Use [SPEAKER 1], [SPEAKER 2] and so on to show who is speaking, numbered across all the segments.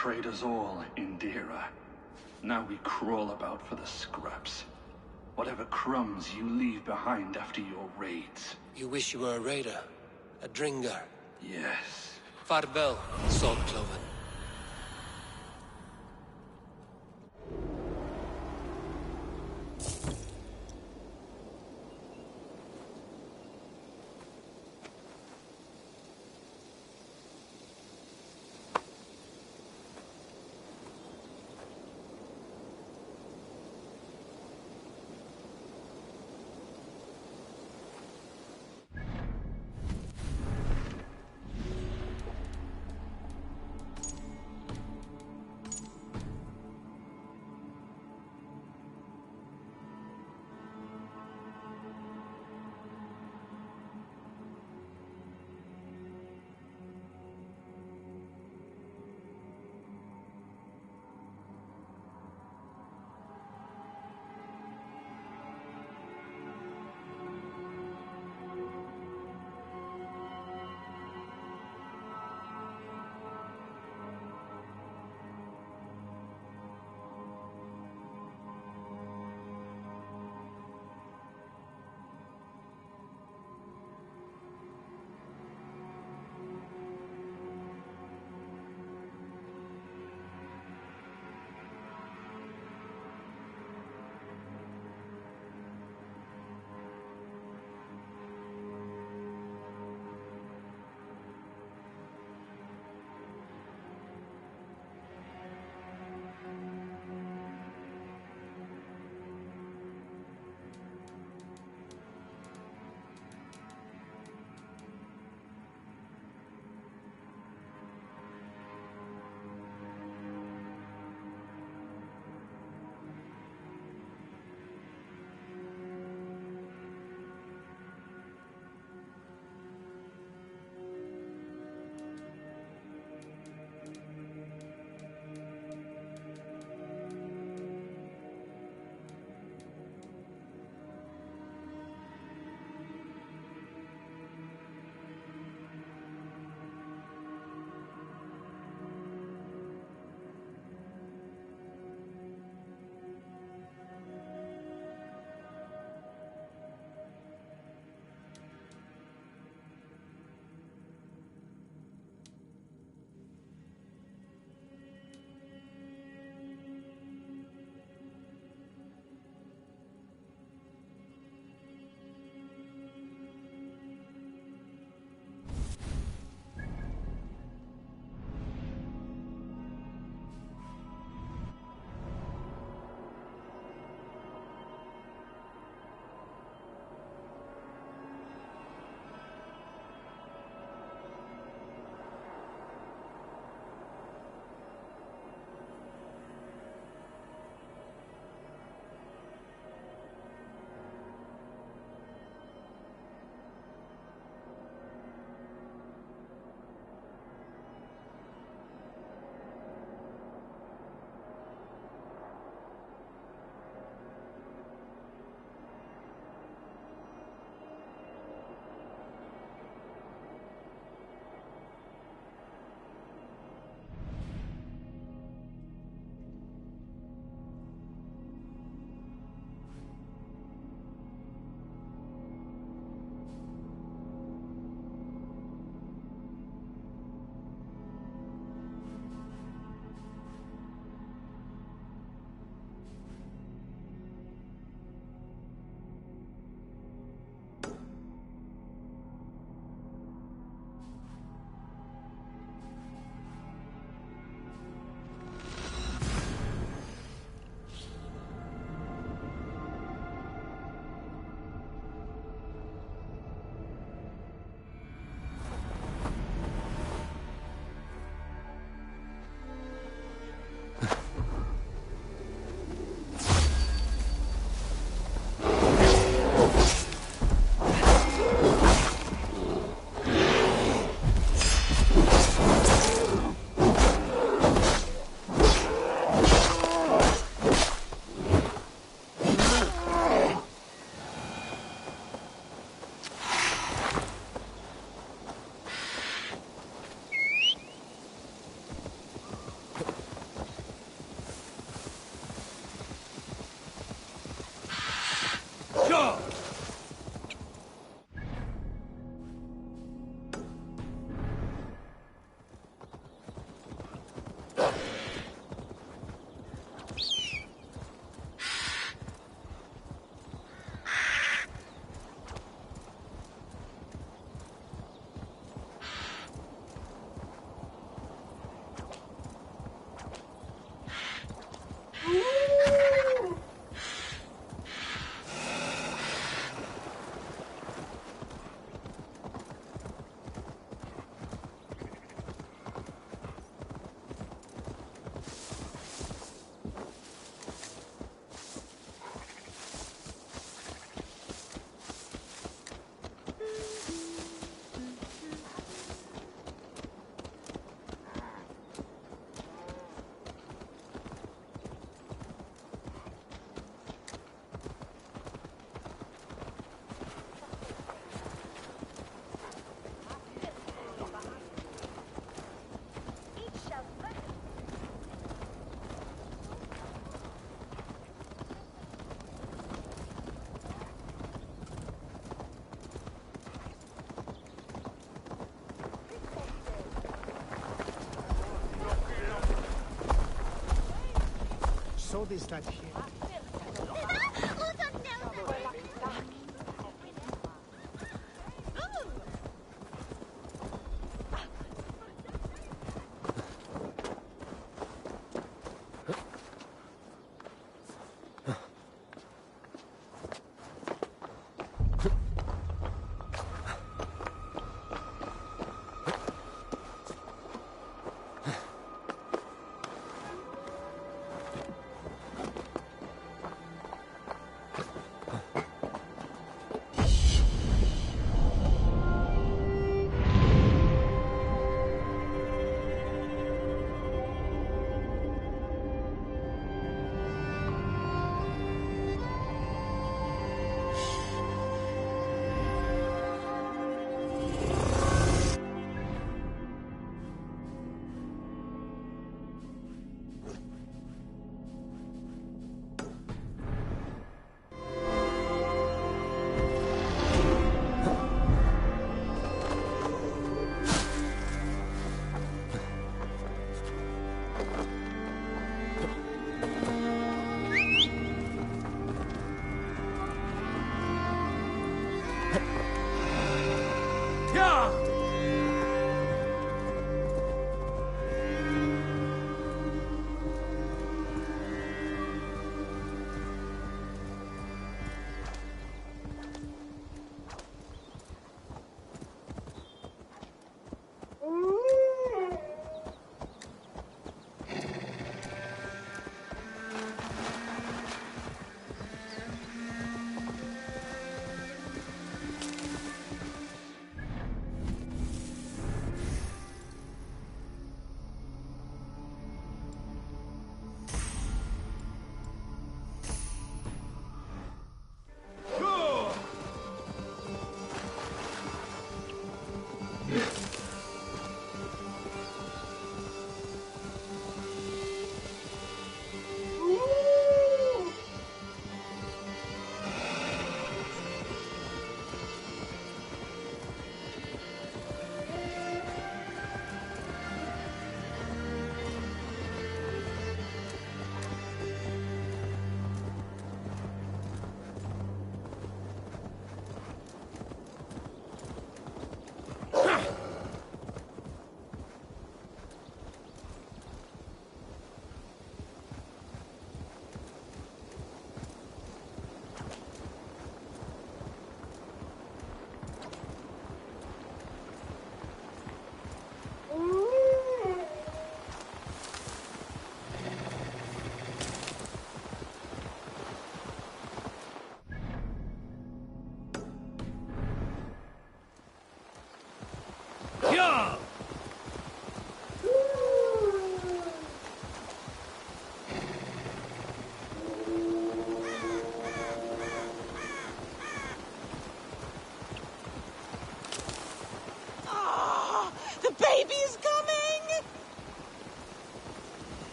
[SPEAKER 1] betrayed us all, Indira. Now we crawl about for the scraps. Whatever crumbs you leave behind after your raids.
[SPEAKER 2] You wish you were a raider? A Dringar?
[SPEAKER 1] Yes.
[SPEAKER 2] Farvel, Saltcloven.
[SPEAKER 3] So they start here.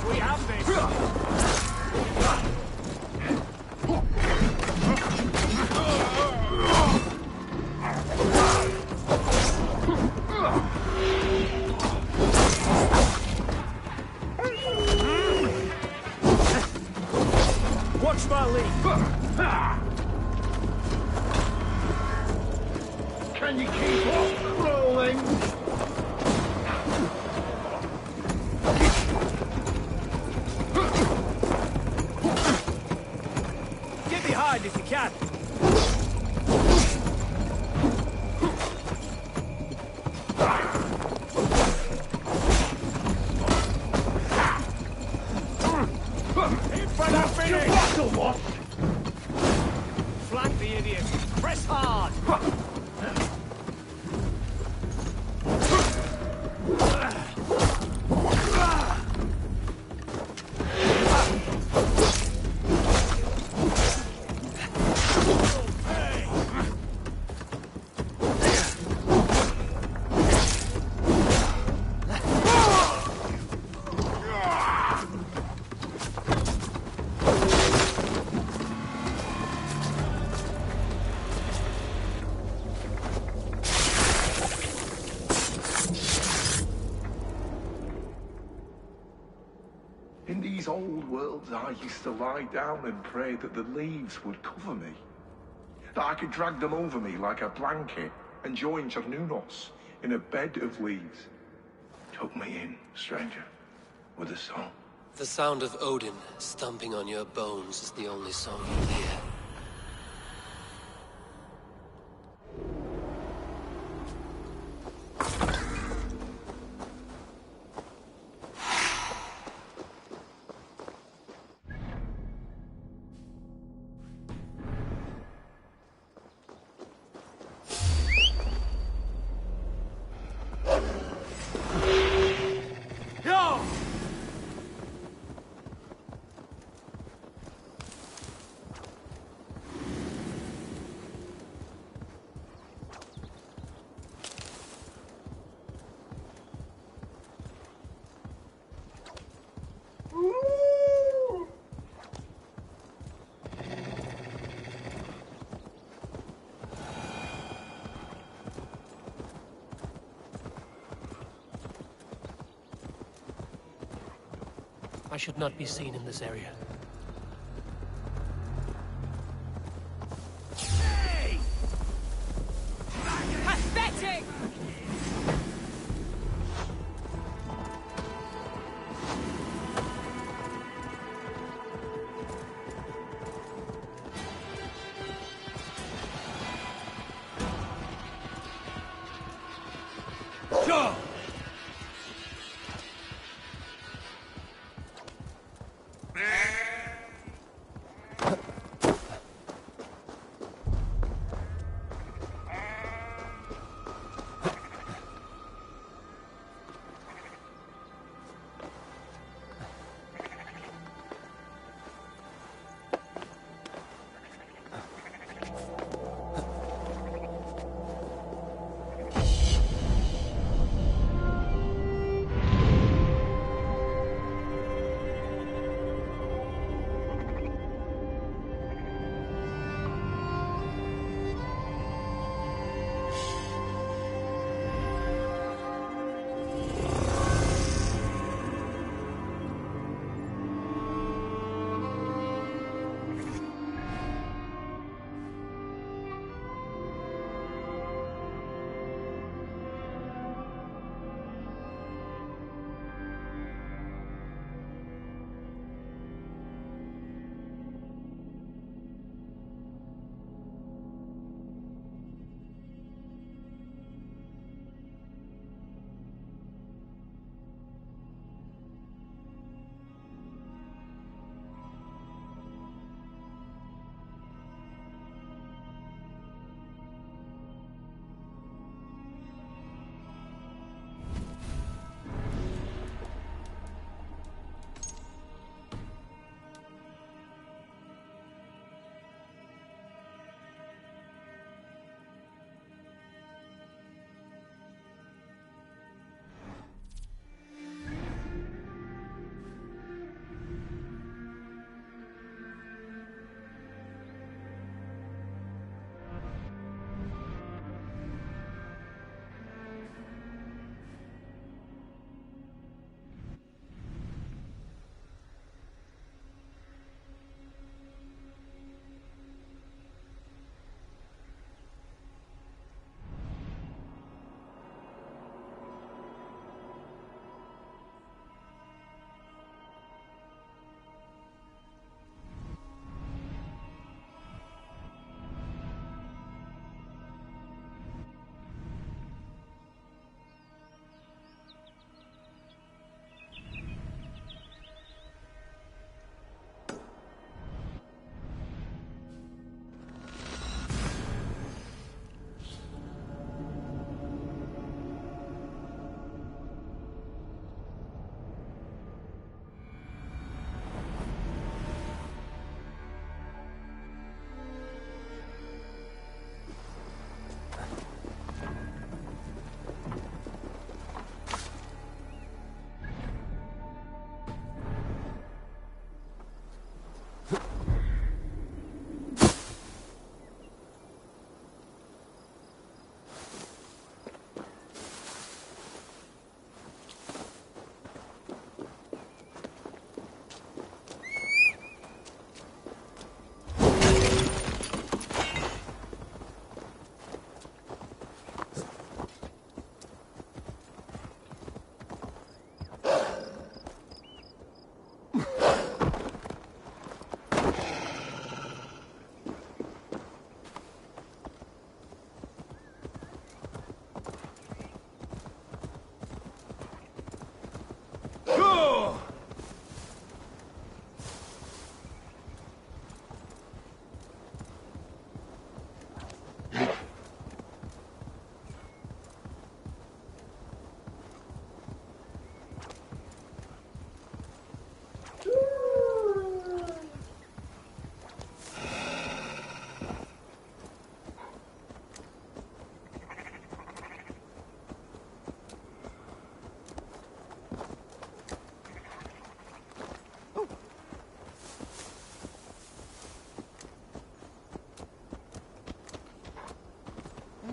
[SPEAKER 3] We have this! Watch my lead!
[SPEAKER 4] Can you keep up rolling?
[SPEAKER 3] Get behind if you can! In front of finish!
[SPEAKER 4] Battle what?
[SPEAKER 3] Flank the idiot! Press hard!
[SPEAKER 4] In these old worlds, I used to lie down and pray that the leaves would cover me. That I could drag them over me like a blanket and join Cernunos in a bed of leaves. Tuck me in, stranger, with a song.
[SPEAKER 2] The sound of Odin stomping on your bones is the only song you hear. I should not be seen in this area.
[SPEAKER 3] Hey! Pathetic! Go!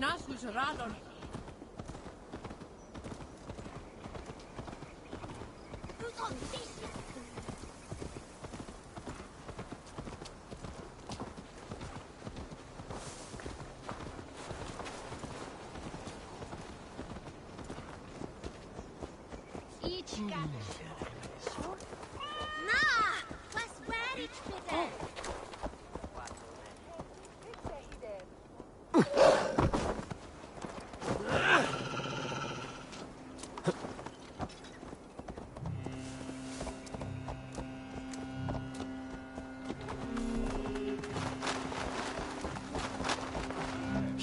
[SPEAKER 5] Nasus Radon.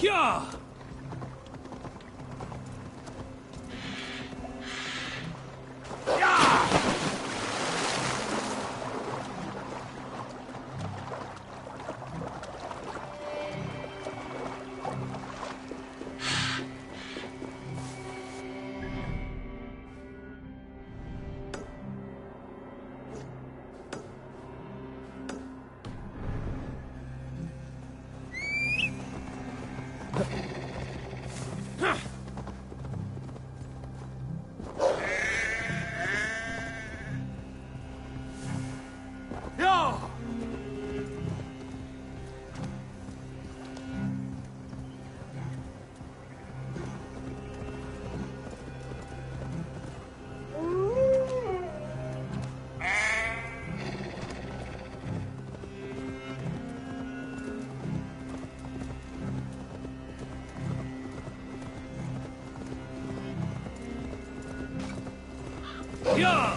[SPEAKER 3] Yeah! Yeah!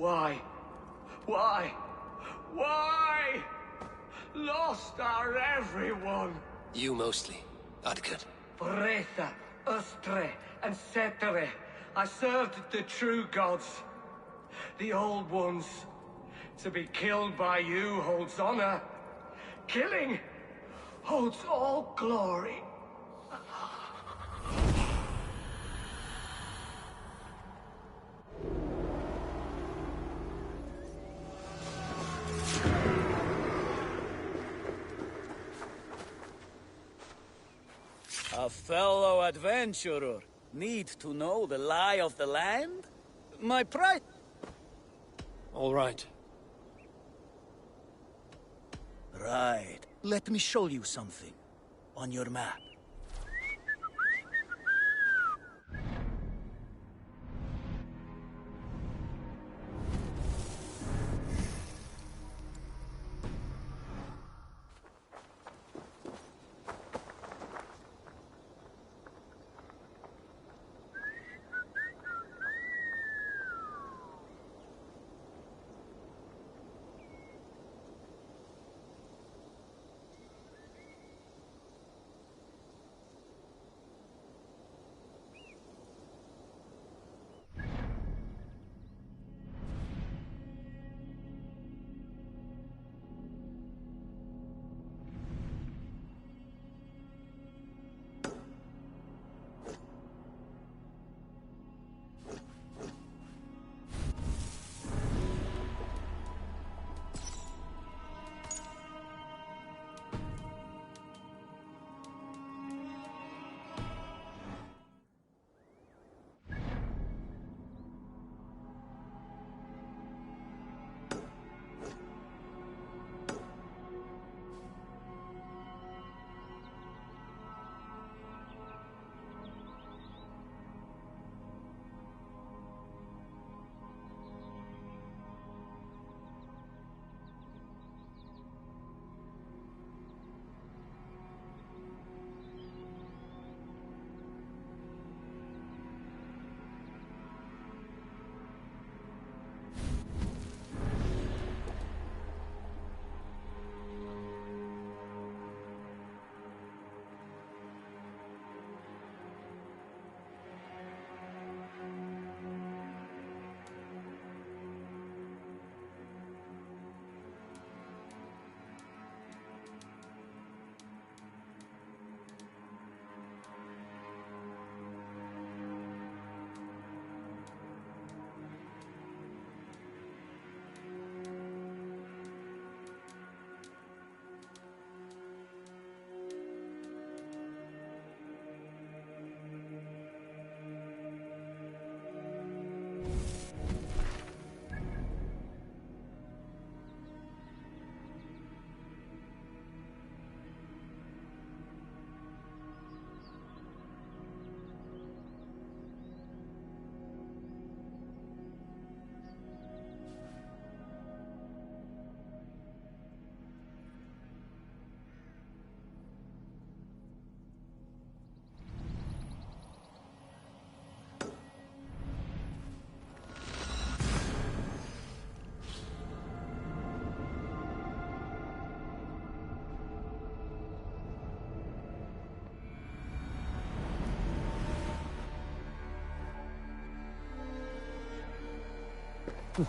[SPEAKER 6] Why? Why? Why? Lost are everyone.
[SPEAKER 2] You mostly, Adkut.
[SPEAKER 6] Bretha, Ustre, and Setere. I served the true gods. The old ones. To be killed by you holds honor. Killing holds all glory.
[SPEAKER 3] A fellow adventurer need to know the lie of the land? My pride...
[SPEAKER 2] All right.
[SPEAKER 3] Right. Let me show you something. On your map.
[SPEAKER 5] You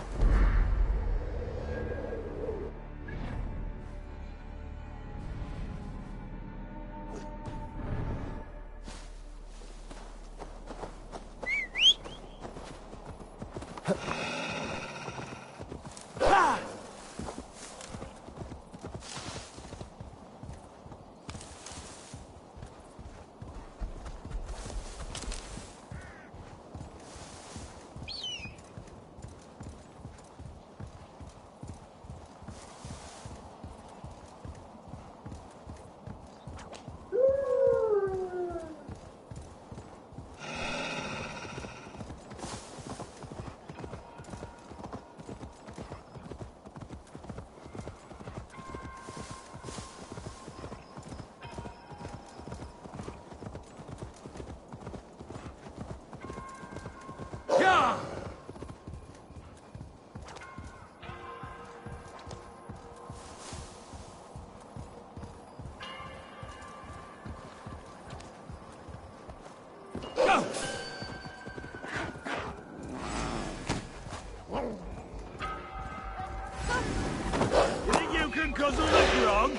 [SPEAKER 5] think you can guzzle the grog?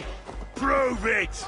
[SPEAKER 5] Prove it!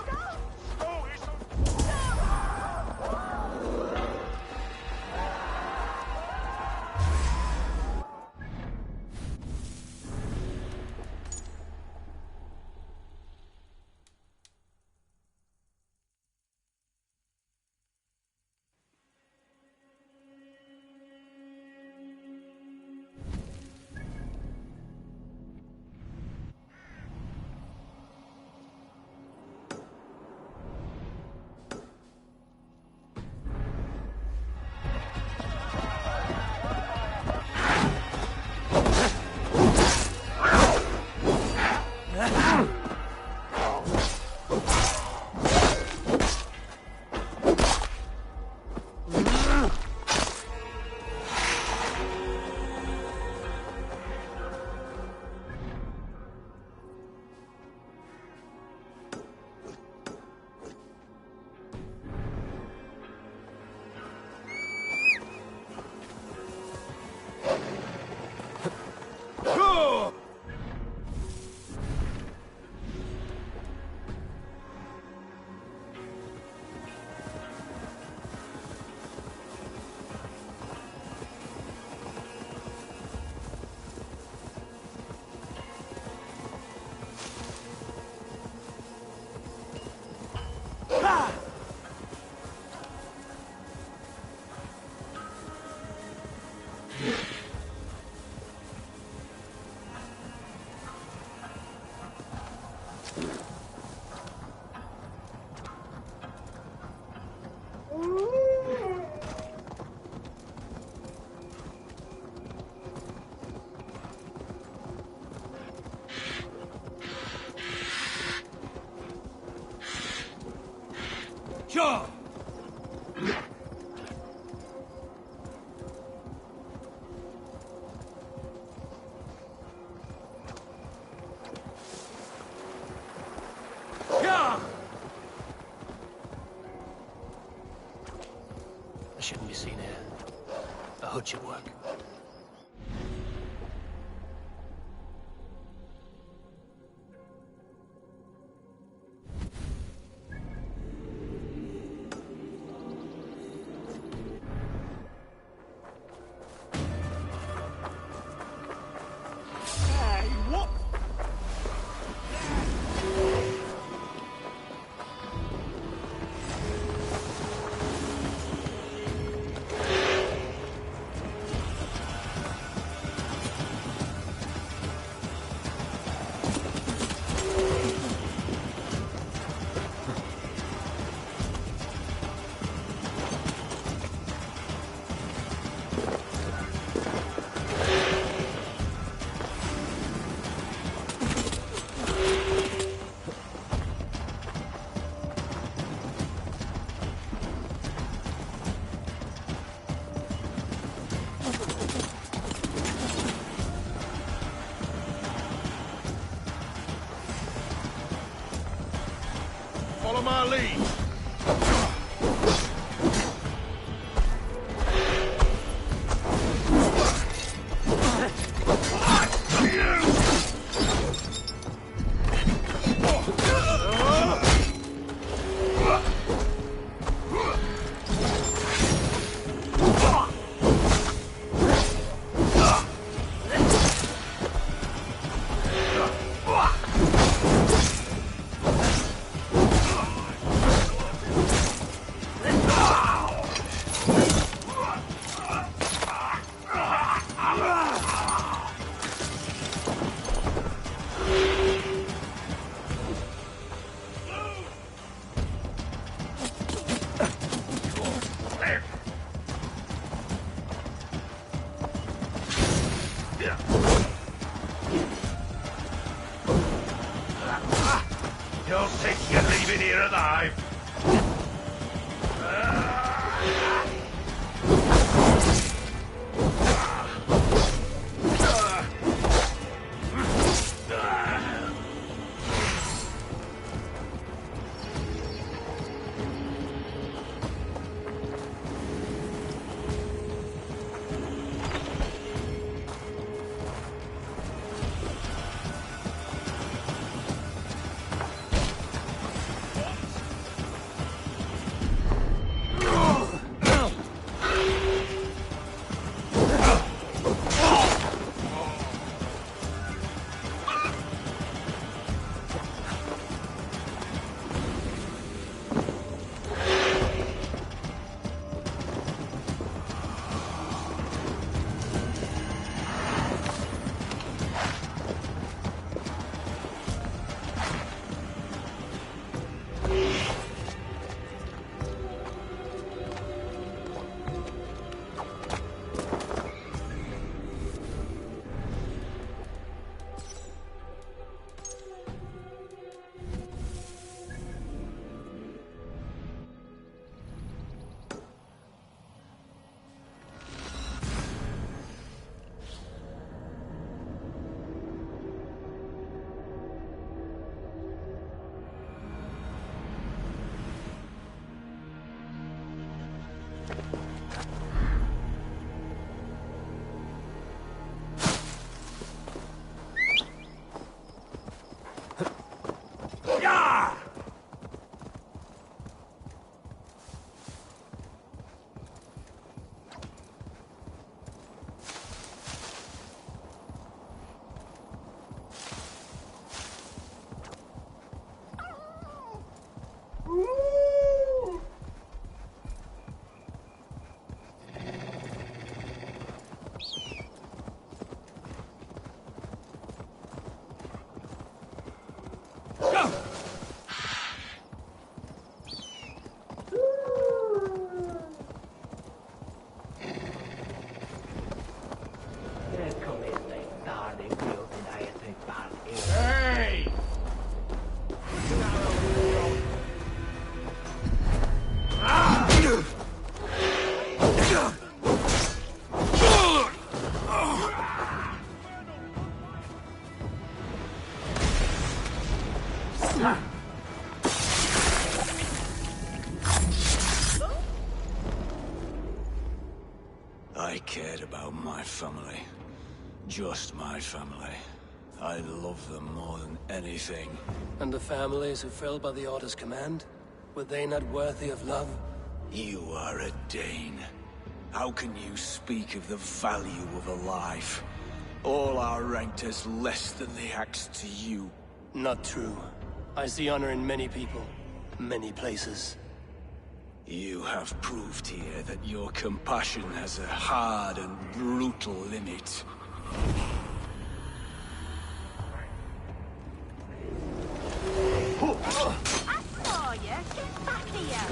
[SPEAKER 3] Sure!
[SPEAKER 2] I shouldn't be seen here. A hood should work.
[SPEAKER 5] Follow my lead.
[SPEAKER 6] Hey!
[SPEAKER 5] I cared about my family. Just my family. I love them more than anything.
[SPEAKER 2] And the families who fell by the Order's command? Were they not worthy of love?
[SPEAKER 5] You are a Dane. How can you speak of the value of a life? All are ranked as less than the axe to you.
[SPEAKER 2] Not true. I see honor in many people, many places.
[SPEAKER 5] You have proved here that your compassion has a hard and brutal limit.
[SPEAKER 7] I saw you. Get back here.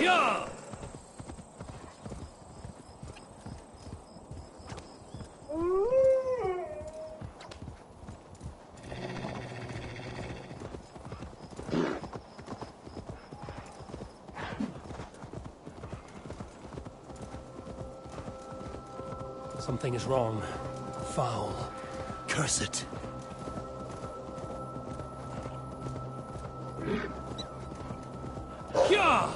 [SPEAKER 3] Yeah!
[SPEAKER 2] Something is wrong. Foul. Curse it.
[SPEAKER 3] Yeah!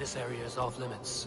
[SPEAKER 2] This area is off limits.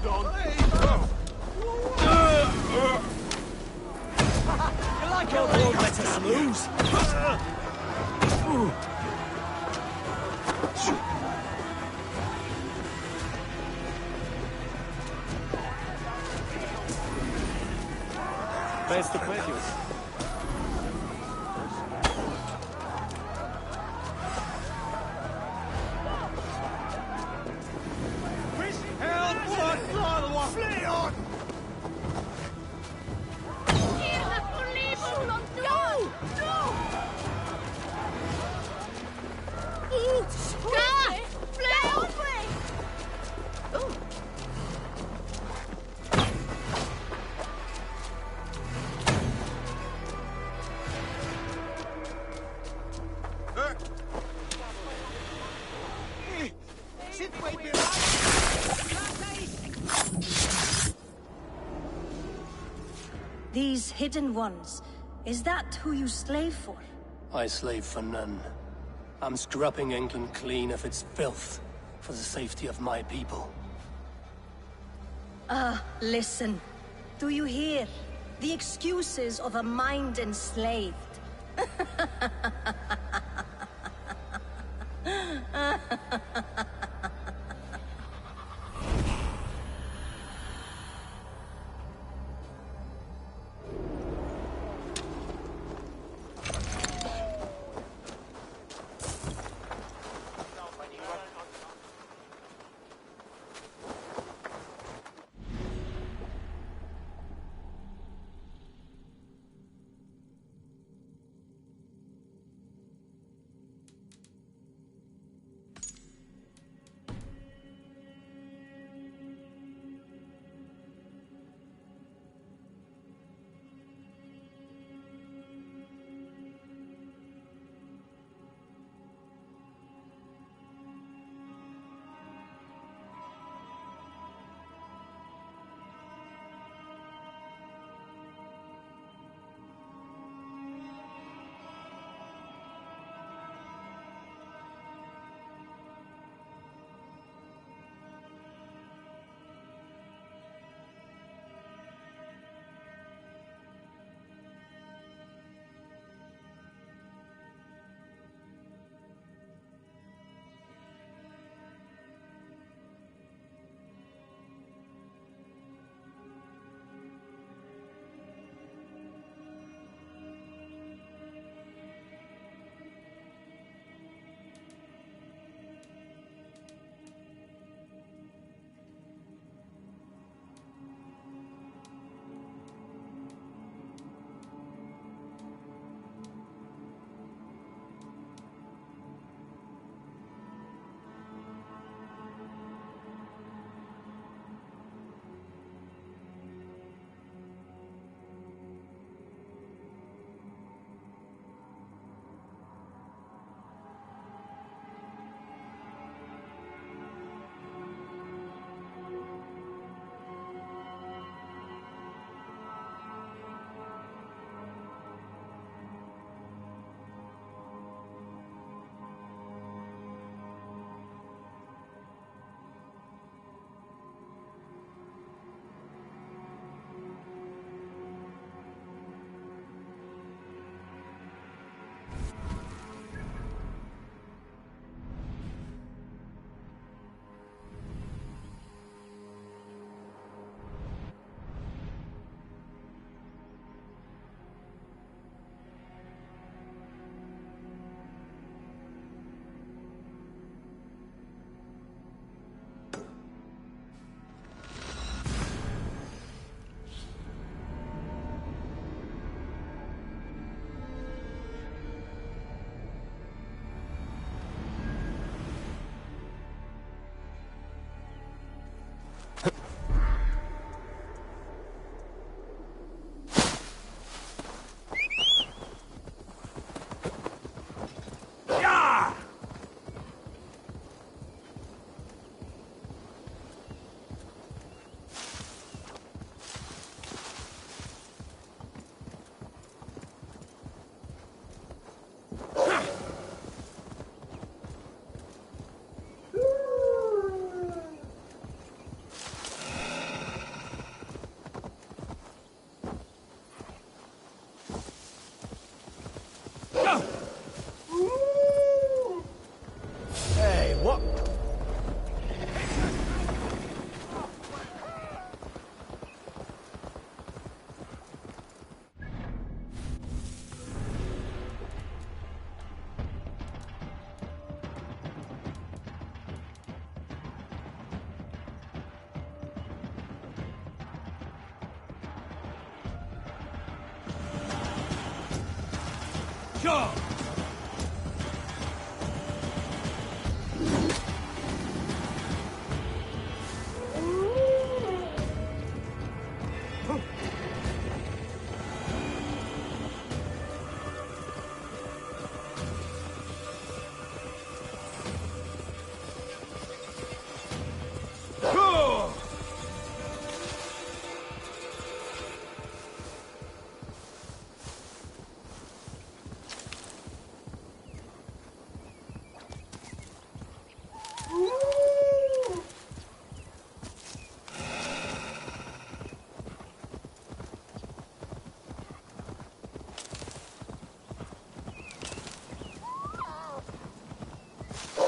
[SPEAKER 5] Hold on.
[SPEAKER 3] You like your won't let us lose. Best of pleasures.
[SPEAKER 8] These hidden ones, is that who you slave for?
[SPEAKER 2] I slave for none. I'm scrubbing England clean of its filth for the safety of my people.
[SPEAKER 8] Listen. Do you hear? The excuses of a mind enslaved.
[SPEAKER 3] Sure.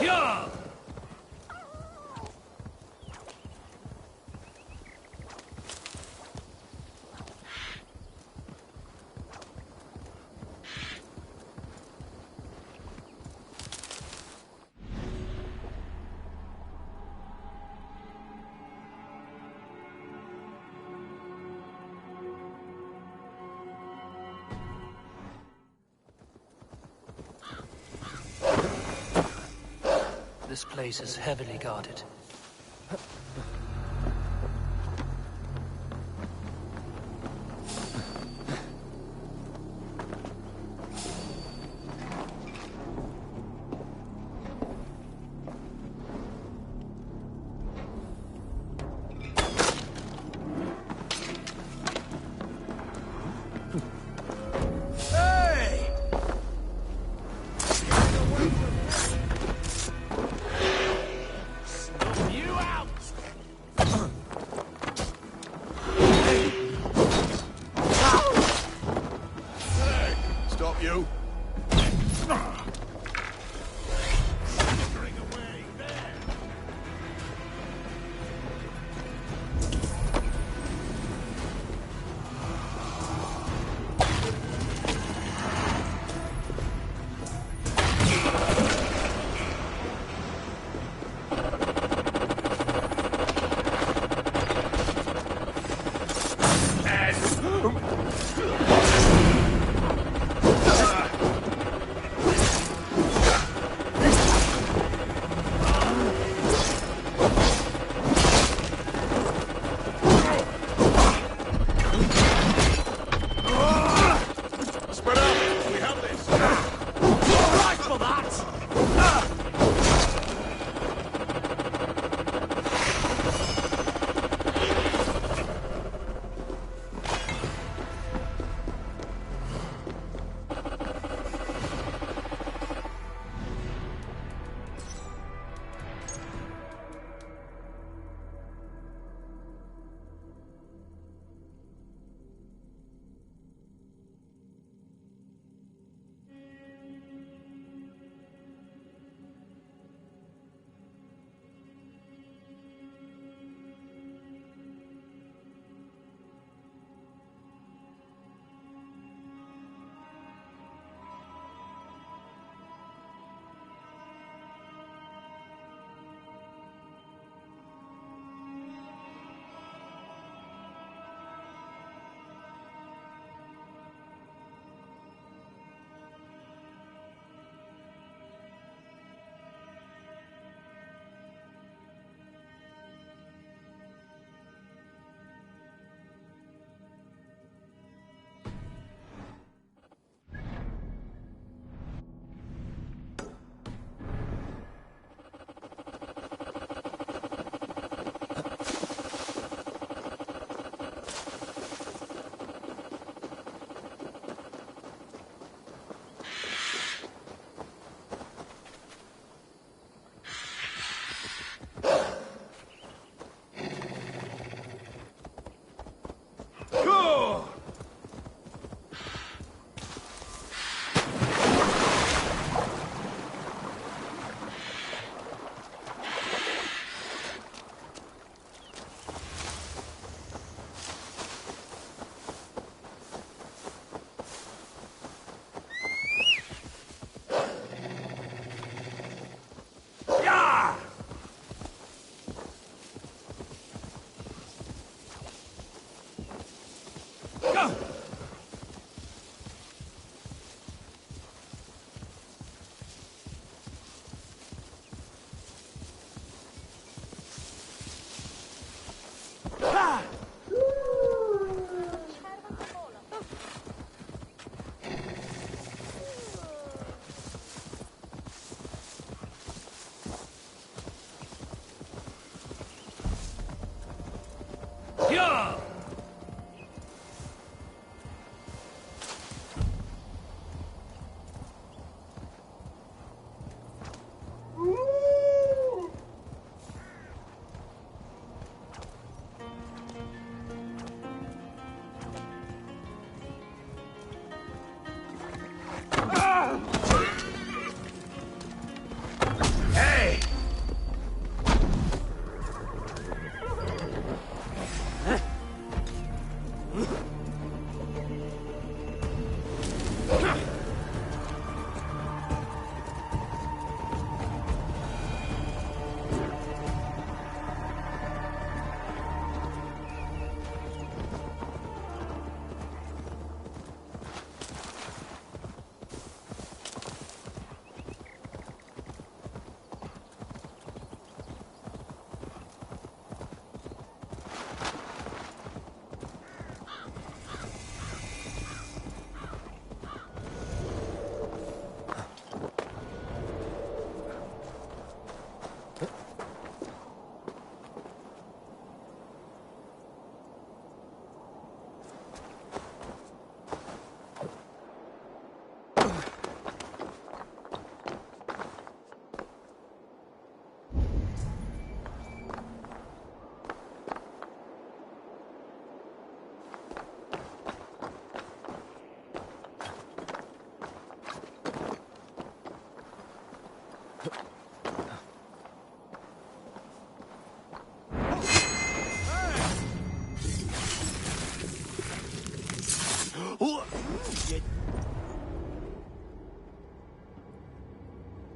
[SPEAKER 3] Yeah!
[SPEAKER 2] This place is heavily guarded.
[SPEAKER 5] You.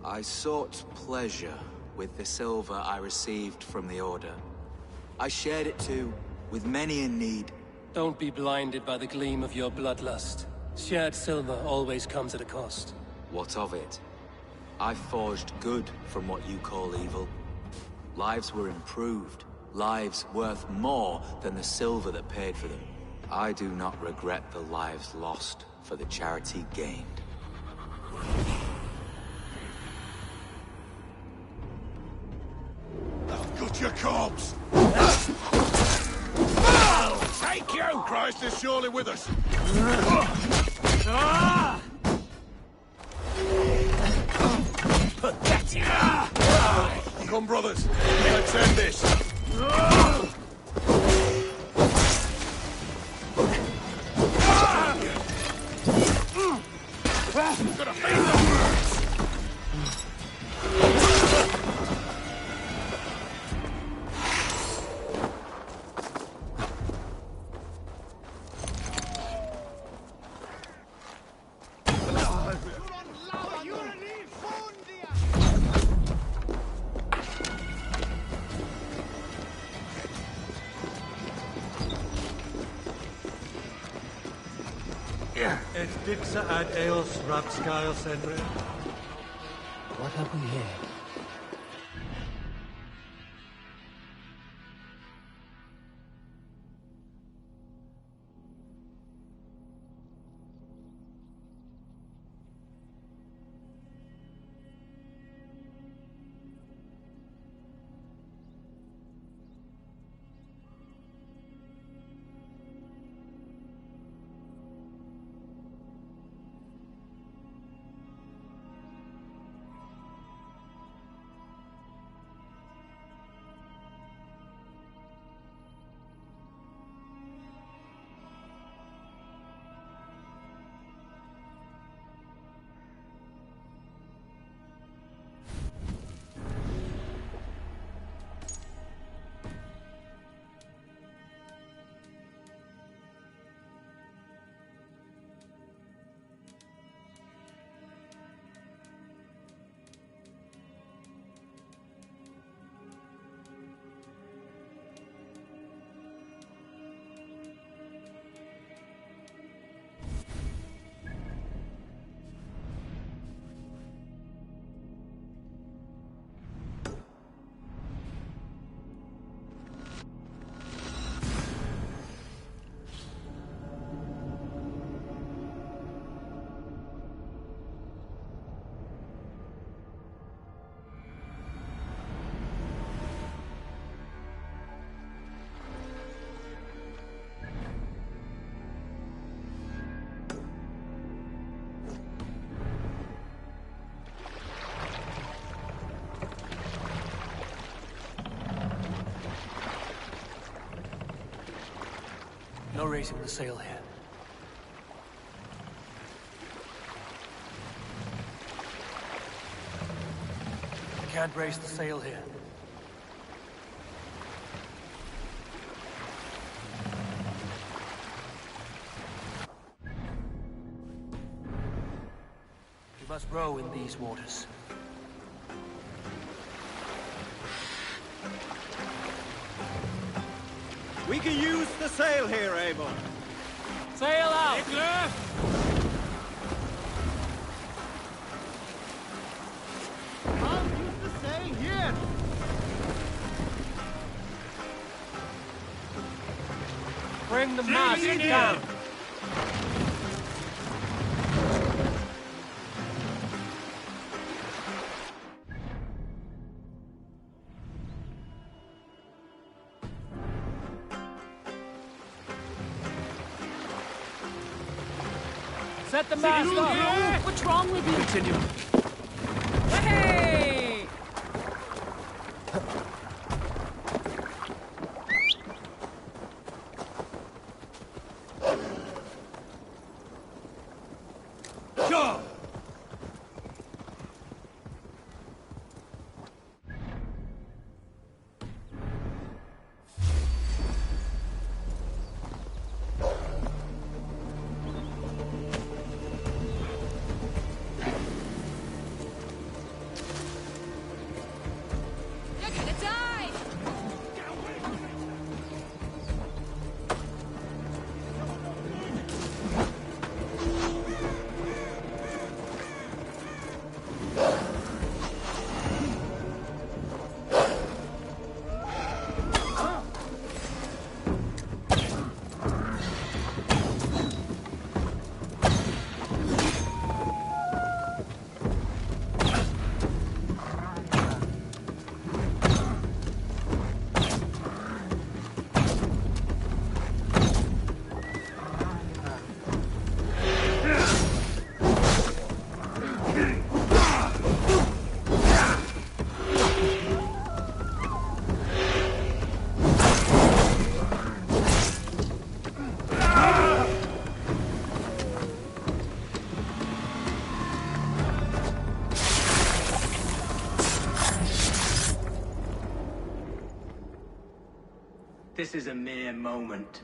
[SPEAKER 5] I sought pleasure with the silver I received from the Order. I shared it too, with many in need.
[SPEAKER 2] Don't be blinded by the gleam of your bloodlust. Shared silver always comes at a cost.
[SPEAKER 5] What of it? I forged good from what you call evil. Lives were improved. Lives worth more than the silver that paid for them. I do not regret the lives lost for the charity gained.
[SPEAKER 9] I've got your corpse!
[SPEAKER 5] Take you!
[SPEAKER 9] Christ is surely with us!
[SPEAKER 5] Pathetic!
[SPEAKER 9] Come, brothers, let's end this! Gonna face the birds!
[SPEAKER 10] Et dixa ad eos rapscaios enre.
[SPEAKER 2] What have we here? No raising the sail here. I can't raise the sail here. We must row in these waters.
[SPEAKER 10] We can use the sail here, Abel.
[SPEAKER 3] Sail out!
[SPEAKER 10] I'll use the sail here.
[SPEAKER 2] Bring the mast down!
[SPEAKER 3] Set the mast up!
[SPEAKER 7] What's wrong with you?
[SPEAKER 2] Continue.
[SPEAKER 3] Hey!
[SPEAKER 9] Go!
[SPEAKER 6] This is a mere moment.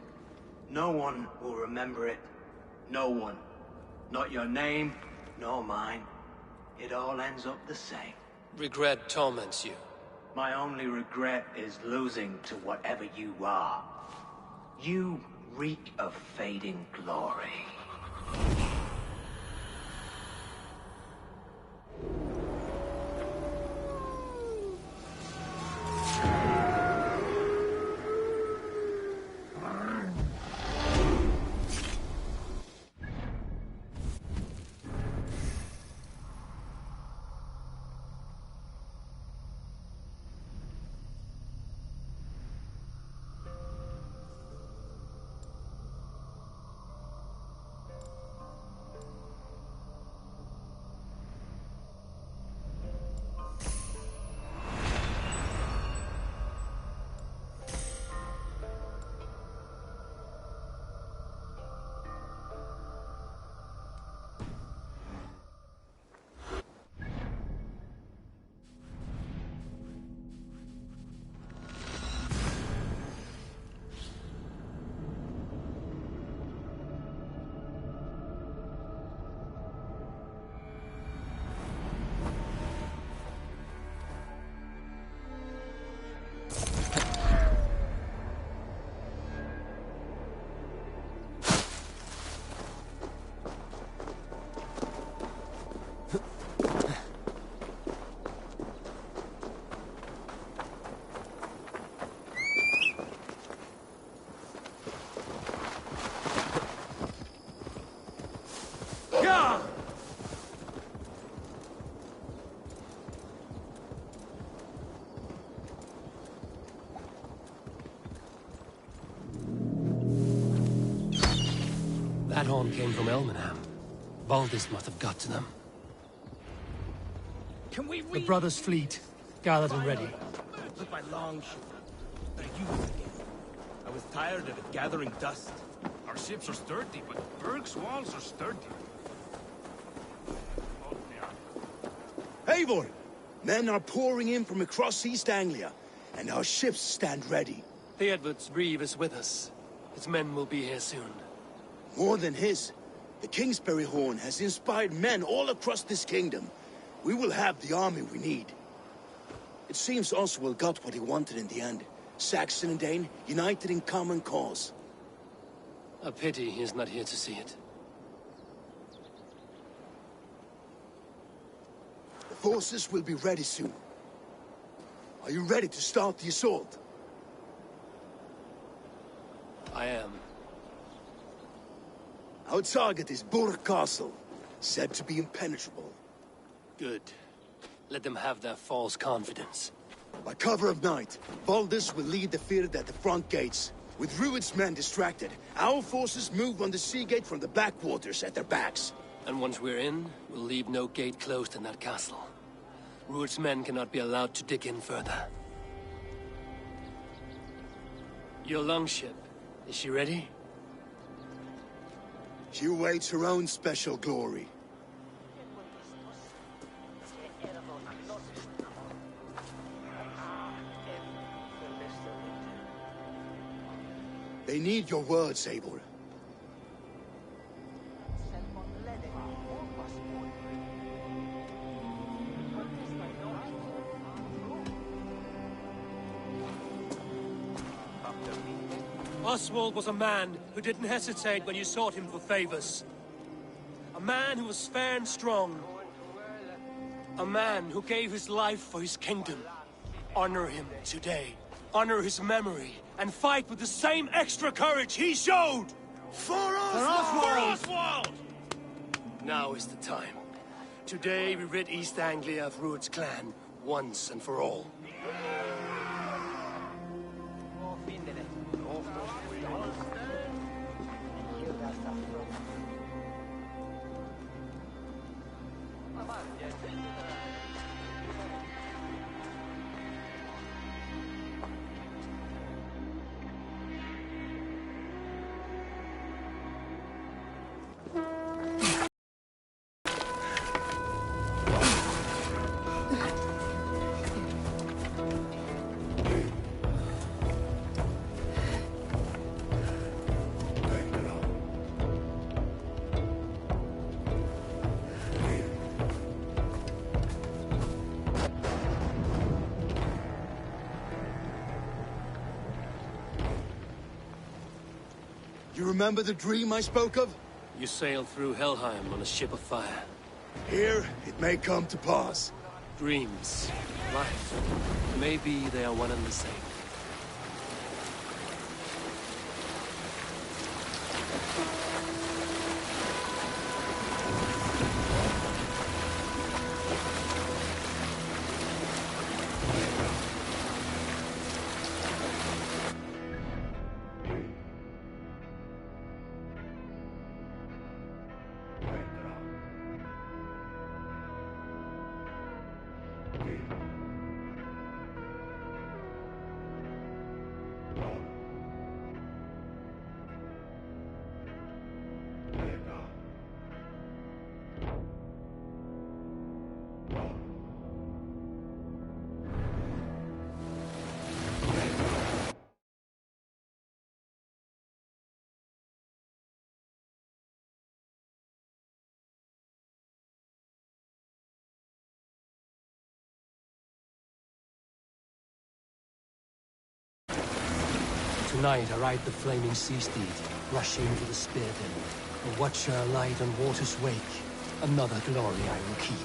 [SPEAKER 6] No one will remember it. No one. Not your name, nor mine. It all ends up the same.
[SPEAKER 2] Regret torments you.
[SPEAKER 6] My only regret is losing to whatever you are. You reek of fading glory.
[SPEAKER 2] That horn came from Elmenham. Baldis must have got to them.
[SPEAKER 3] Can we
[SPEAKER 2] The brothers' fleet, gathered and ready.
[SPEAKER 11] With my long ship. They're used again. I was tired of it gathering dust.
[SPEAKER 1] Our ships are sturdy, but Berg's walls are sturdy.
[SPEAKER 11] Eivor! Men are pouring in from across East Anglia, and our ships stand ready.
[SPEAKER 2] Theodred's Reeve is with us. His men will be here soon.
[SPEAKER 11] More than his. The Kingsbury Horn has inspired men all across this kingdom. We will have the army we need. It seems Oswald got what he wanted in the end. Saxon and Dane united in common cause.
[SPEAKER 2] A pity he is not here to see it.
[SPEAKER 11] The forces will be ready soon. Are you ready to start the assault?
[SPEAKER 2] I am.
[SPEAKER 11] Our target is Burg Castle, said to be impenetrable.
[SPEAKER 2] Good. Let them have their false confidence.
[SPEAKER 11] By cover of night, Baldis will lead the field at the front gates. With Rued's men distracted, our forces move on the sea gate from the backwaters at their backs.
[SPEAKER 2] And once we're in, we'll leave no gate closed in that castle. Rued's men cannot be allowed to dig in further. Your longship, is she ready?
[SPEAKER 11] She awaits her own special glory. They need your words, Eivor.
[SPEAKER 2] Oswald was a man who didn't hesitate when you sought him for favors. A man who was fair and strong. A man who gave his life for his kingdom. Honor him today. Honor his memory. And fight with the same extra courage he showed!
[SPEAKER 11] For Oswald!
[SPEAKER 2] For Oswald! Now is the time. Today we rid East Anglia of Rued's clan, once and for all.
[SPEAKER 11] remember the dream I spoke of?
[SPEAKER 2] You sailed through Helheim on a ship of fire.
[SPEAKER 11] Here, it may come to pass.
[SPEAKER 2] Dreams, life, maybe they are one and the same. Tonight I ride the flaming sea steed, rushing to the spear den. A watcher alight on water's wake. Another glory I will keep.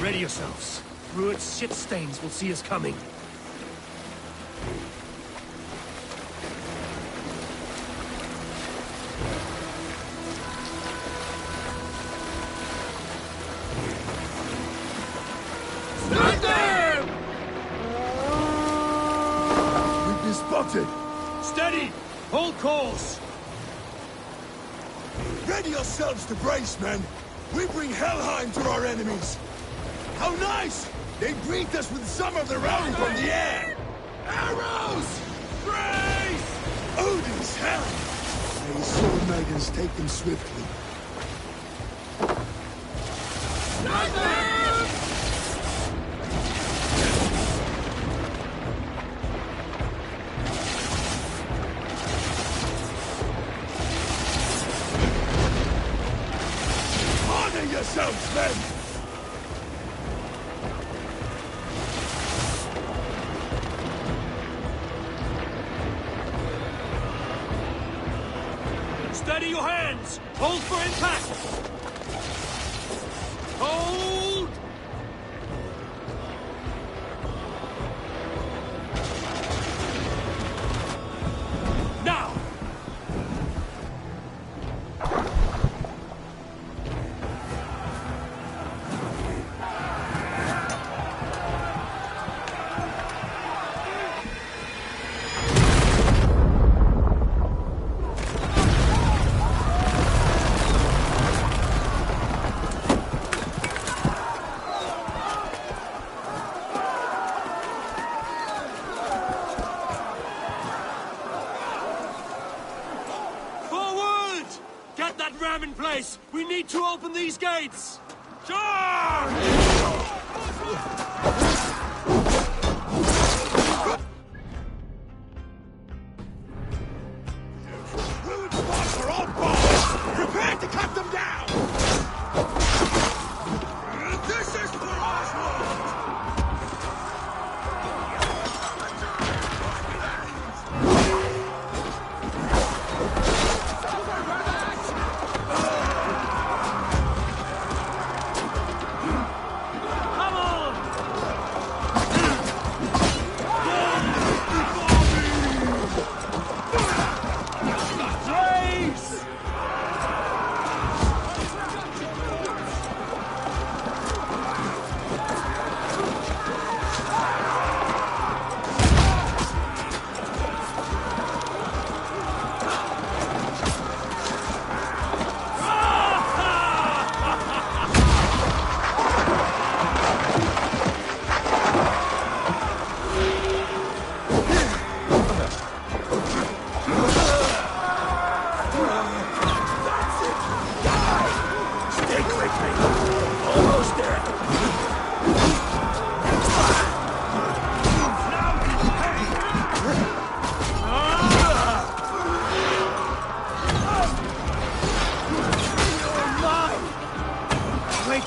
[SPEAKER 2] Ready yourselves. Rued's shit stains will see us coming.
[SPEAKER 11] Start them! We've been spotted.
[SPEAKER 2] Steady! Hold course!
[SPEAKER 11] Ready yourselves to brace, men. We bring Helheim to our enemies. How nice! They greet us with some of their own from the air! Arrows! Brace! Odin's hell! May his sword maidens take them swiftly. Honor yourselves, men!
[SPEAKER 2] Steady your hands! Hold for impact! Hold! Now! Get that ram in place! We need to open these gates! Charge!
[SPEAKER 11] Rude spots are on board! Prepare to cut them down! This is for Oswald!
[SPEAKER 2] Come on!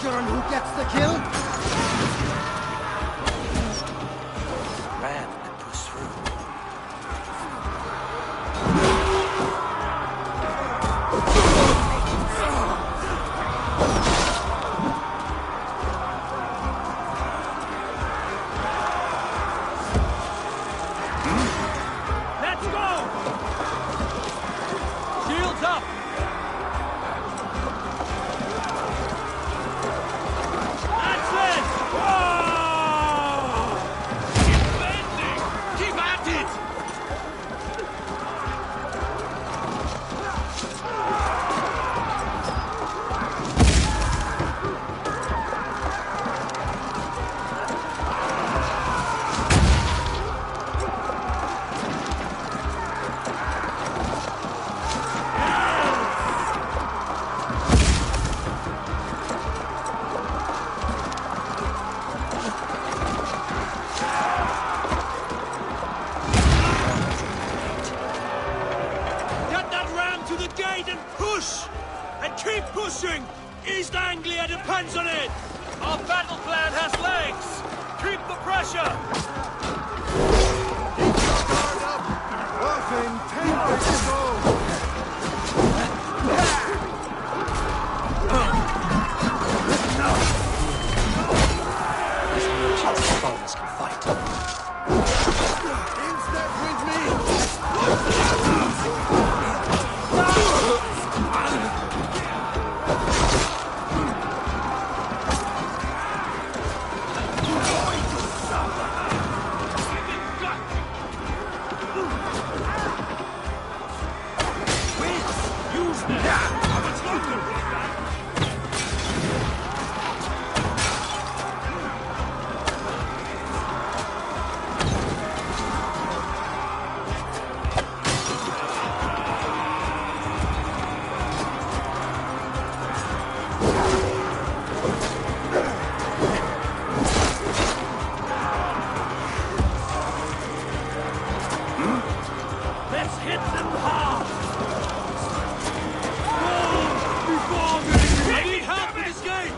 [SPEAKER 12] wager on who gets the kill?
[SPEAKER 2] Ram could push through. Let's go! Shields up! That's it! Whoa! Keep bending! Keep at it! Get that ram to the gate and push! And keep pushing! East Anglia depends on it! Our battle plan has legs! Keep the pressure!
[SPEAKER 9] Within 10 days to go!
[SPEAKER 2] Foes can fight.
[SPEAKER 9] In step with me!
[SPEAKER 2] Use them! Let's hit them hard! Before me! I need help with this gate!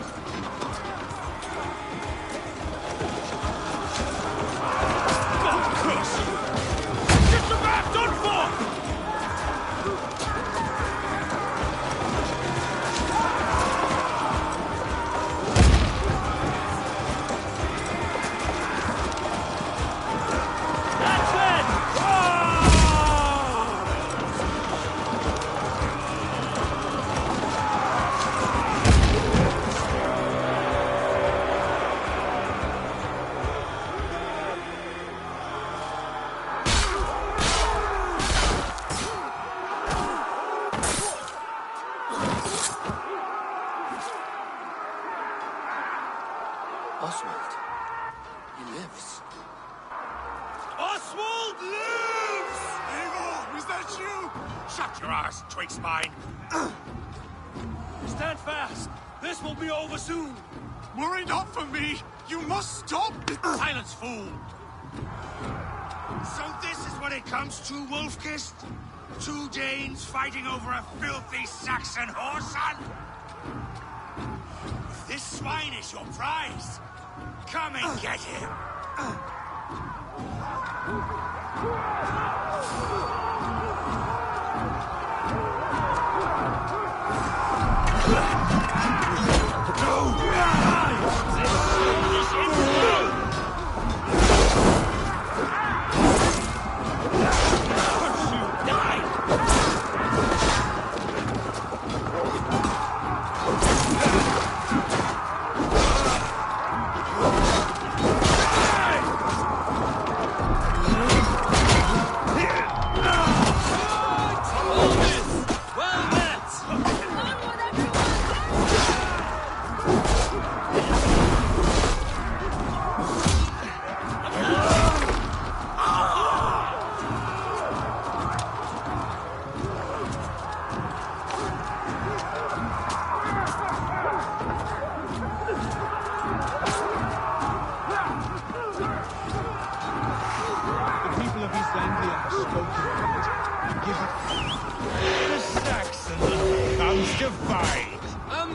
[SPEAKER 2] God curse you! Get the back done for! That's it! Oh! Oswald. He lives. Oswald lives!
[SPEAKER 9] Eagle, is that you?
[SPEAKER 2] Shut your ass, twig spine! Stand fast! This will be over soon!
[SPEAKER 9] Worry not for me! You must stop!
[SPEAKER 2] Silence, fool! So this is what it comes to, Wolfkist? 2 Danes fighting over a filthy Saxon whoreson? If this swine is your prize, come and get him!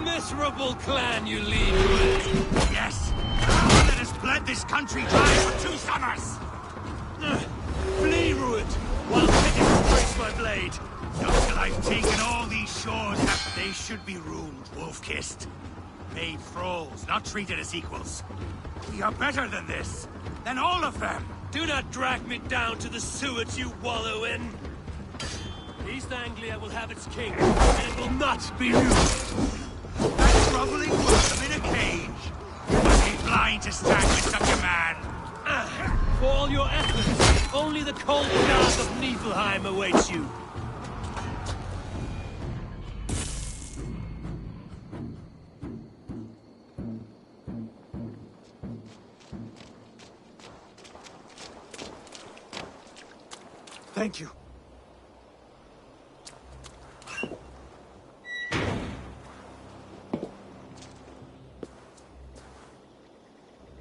[SPEAKER 2] miserable clan you lead with.
[SPEAKER 12] Yes! One that has bled this country dry for 2 summers!
[SPEAKER 2] Flee, Rued, while Pittance breaks my blade.
[SPEAKER 12] Not till I've taken all these shores that they should be ruled, wolf-kissed. Made thralls, not treated as equals. We are better than this. Than all of them.
[SPEAKER 2] Do not drag me down to the sewage you wallow in. East Anglia will have its king, and it will not be you.
[SPEAKER 12] That groveling worm in a cage. You must be blind to stand with such a man.
[SPEAKER 2] For all your efforts, only the cold dark of Niflheim awaits you.
[SPEAKER 13] Thank you.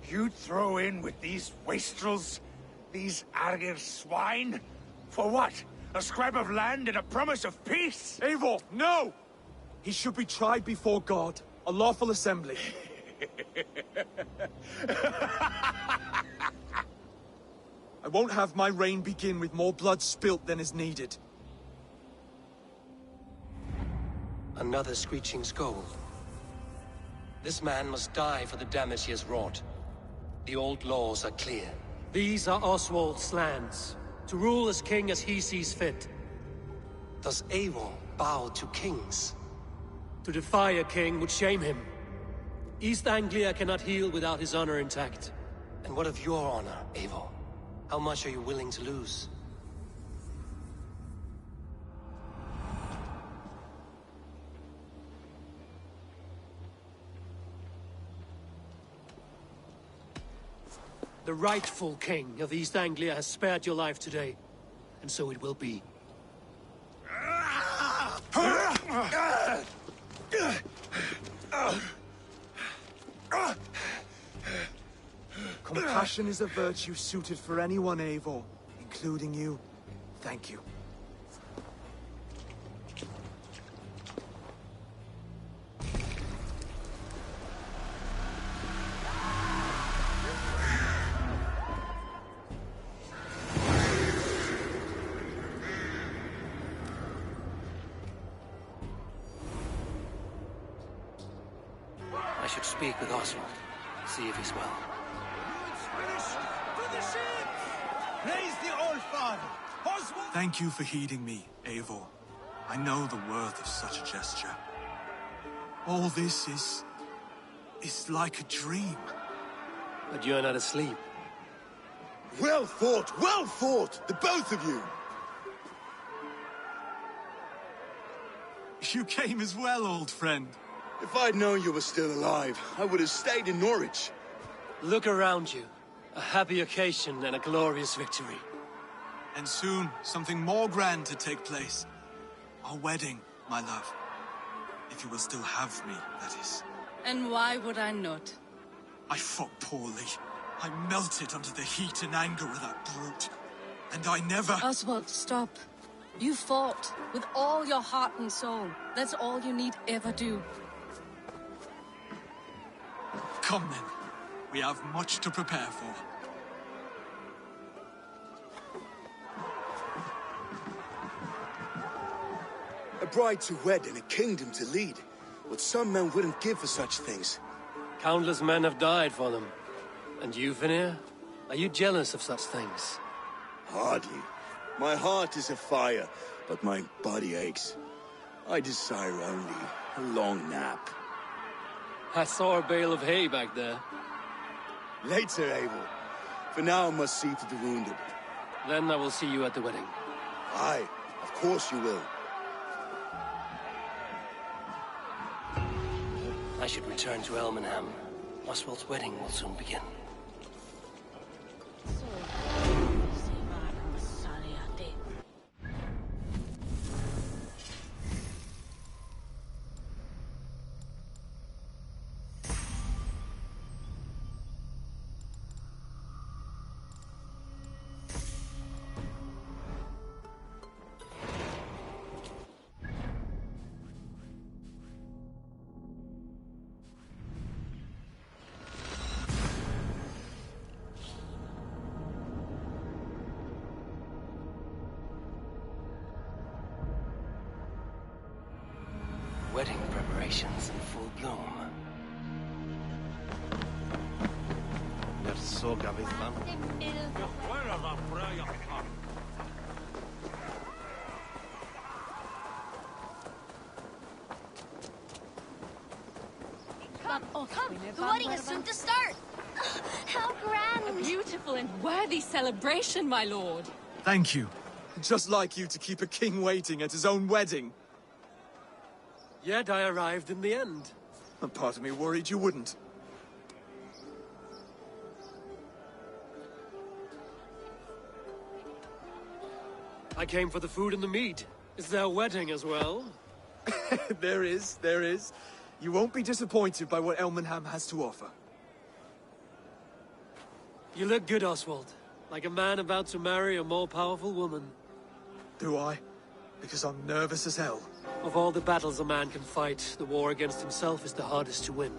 [SPEAKER 12] You'd throw in with these wastrels? These Argir swine? For what? A scrap of land and a promise of peace?
[SPEAKER 13] Eivor, no! He should be tried before God, a lawful assembly. I won't have my reign begin with more blood spilt than is needed.
[SPEAKER 6] Another screeching scold. This man must die for the damage he has wrought. The old laws are clear.
[SPEAKER 2] These are Oswald's lands, to rule as king as he sees fit.
[SPEAKER 6] Does Eivor bow to kings?
[SPEAKER 2] To defy a king would shame him. East Anglia cannot heal without his honor intact.
[SPEAKER 6] And what of your honor, Eivor? How much are you willing to lose?
[SPEAKER 2] The rightful king of East Anglia has spared your life today, and so it will be.
[SPEAKER 13] Compassion is a virtue suited for anyone, Eivor, including you. Thank you.
[SPEAKER 6] I should speak with Oswald, see if he's well.
[SPEAKER 12] Praise the Old Father! Oswald!
[SPEAKER 13] Thank you for heeding me, Eivor. I know the worth of such a gesture. All this is like a dream.
[SPEAKER 2] But you're not asleep.
[SPEAKER 11] Well fought, the both of you!
[SPEAKER 13] You came as well, old friend.
[SPEAKER 11] If I'd known you were still alive, I would have stayed in Norwich.
[SPEAKER 2] Look around you. A happy occasion and a glorious victory.
[SPEAKER 13] And soon, something more grand to take place. Our wedding, my love. If you will still have me, that is.
[SPEAKER 14] And why would I not?
[SPEAKER 13] I fought poorly. I melted under the heat and anger of that brute. And I never...
[SPEAKER 14] Oswald, stop. You fought with all your heart and soul. That's all you need ever do.
[SPEAKER 13] Come then. We have much to prepare for.
[SPEAKER 11] A bride to wed and a kingdom to lead. What some men wouldn't give for such things.
[SPEAKER 2] Countless men have died for them. And you, Vanir? Are you jealous of such things?
[SPEAKER 11] Hardly. My heart is afire, but my body aches. I desire only a long nap.
[SPEAKER 2] I saw a bale of hay back there.
[SPEAKER 11] Later, Eivor. For now, I must see to the wounded.
[SPEAKER 2] Then I will see you at the wedding.
[SPEAKER 11] Aye, of course you will.
[SPEAKER 6] I should return to Elmenham. Oswald's wedding will soon begin.
[SPEAKER 15] Wedding preparations in full bloom.
[SPEAKER 14] Come, the wedding is soon to start.
[SPEAKER 7] How grand!
[SPEAKER 14] A beautiful and worthy celebration, my lord.
[SPEAKER 13] Thank you. Just like you to keep a king waiting at his own wedding.
[SPEAKER 2] Yet I arrived in the end.
[SPEAKER 13] A part of me worried you wouldn't.
[SPEAKER 2] I came for the food and the mead. Is there a wedding as well?
[SPEAKER 13] There is. You won't be disappointed by what Elmenham has to offer.
[SPEAKER 2] You look good, Oswald. Like a man about to marry a more powerful woman.
[SPEAKER 13] Do I? Because I'm nervous as hell.
[SPEAKER 2] Of all the battles a man can fight, the war against himself is the hardest to win.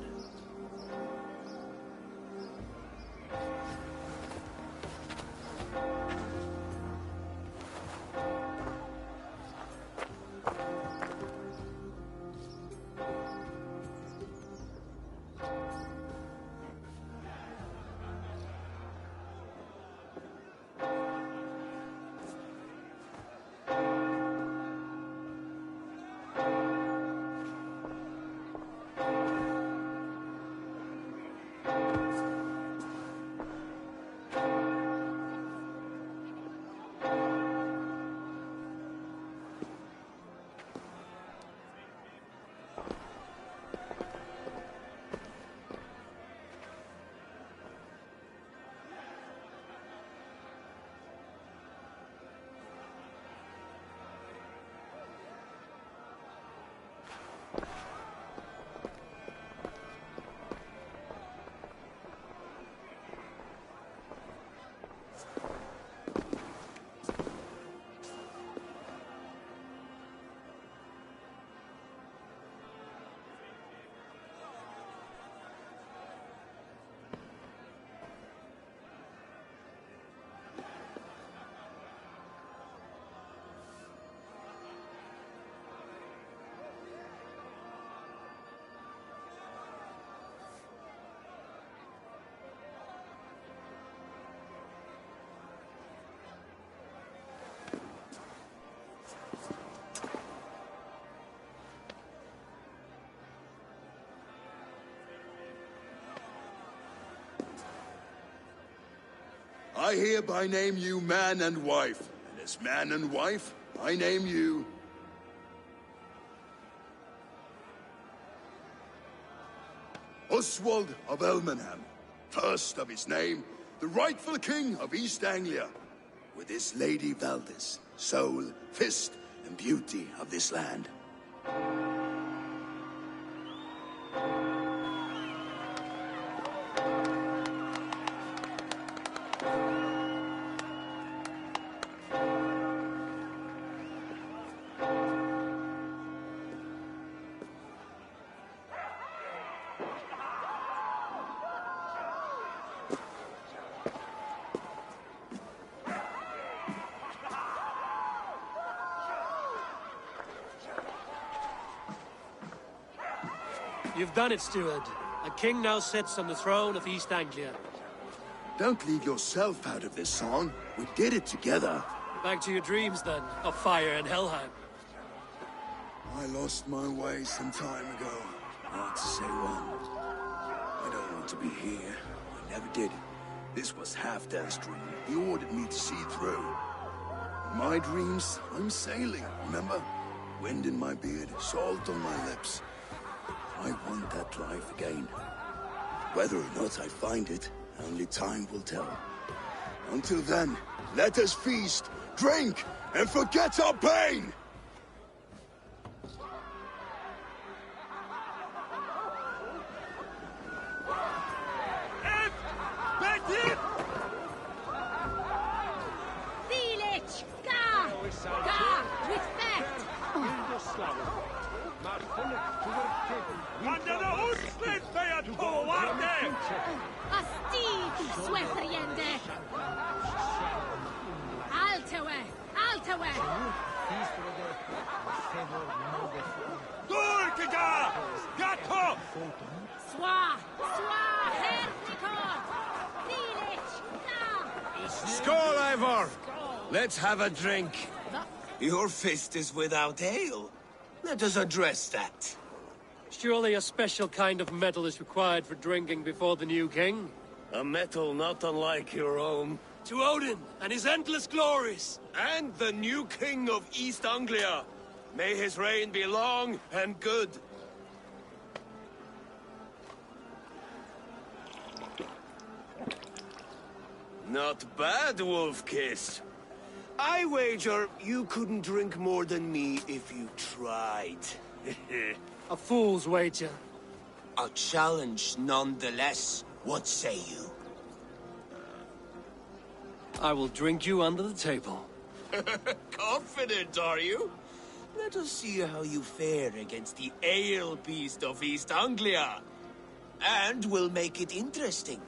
[SPEAKER 11] I hereby name you man and wife, and as man and wife, I name you... Oswald of Elmenham, first of his name, the rightful king of East Anglia, with his Lady Valdis, soul, fist, and beauty of this land.
[SPEAKER 2] You've done it, steward. A king now sits on the throne of East Anglia.
[SPEAKER 11] Don't leave yourself out of this song. We did it together.
[SPEAKER 2] Back to your dreams, then, of fire and Helheim.
[SPEAKER 11] I lost my way some time ago. Hard to say when. I don't want to be here. I never did. This was Halfdan's dream. He ordered me to see through. In my dreams, I'm sailing, remember? Wind in my beard, salt on my lips. I want that life again. Whether or not I find it, only time will tell. Until then, let us feast, drink, and forget our pain!
[SPEAKER 7] Village! Ga! Ga! Respect!
[SPEAKER 12] Under the Uslet feiert på Warde!
[SPEAKER 7] Asti, Swethriende! Altewe! Altewe!
[SPEAKER 12] Durch
[SPEAKER 7] Swa! Swa! Hernikot! Nilich! Na!
[SPEAKER 16] Skål, Ivor! Let's have a drink.
[SPEAKER 15] Your fist is without ale. Let us address that.
[SPEAKER 2] Surely a special kind of metal is required for drinking before the new king?
[SPEAKER 16] A metal not unlike your own.
[SPEAKER 2] To Odin and his endless glories!
[SPEAKER 16] And the new king of East Anglia. May his reign be long and good. Not bad, Wolf-Kiss. I wager you couldn't drink more than me if you tried.
[SPEAKER 2] A fool's wager.
[SPEAKER 15] A challenge nonetheless. What say you?
[SPEAKER 2] I will drink you under the table.
[SPEAKER 15] Confident, are you? Let us see how you fare against the ale beast of East Anglia. And we'll make it interesting.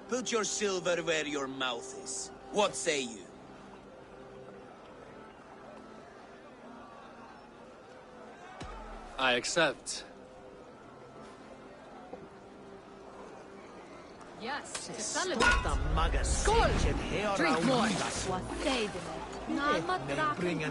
[SPEAKER 15] Put your silver where your mouth is. What say you?
[SPEAKER 2] I accept.
[SPEAKER 14] Yes, to celebrate. Skål! Drink more. What say they? Not bring a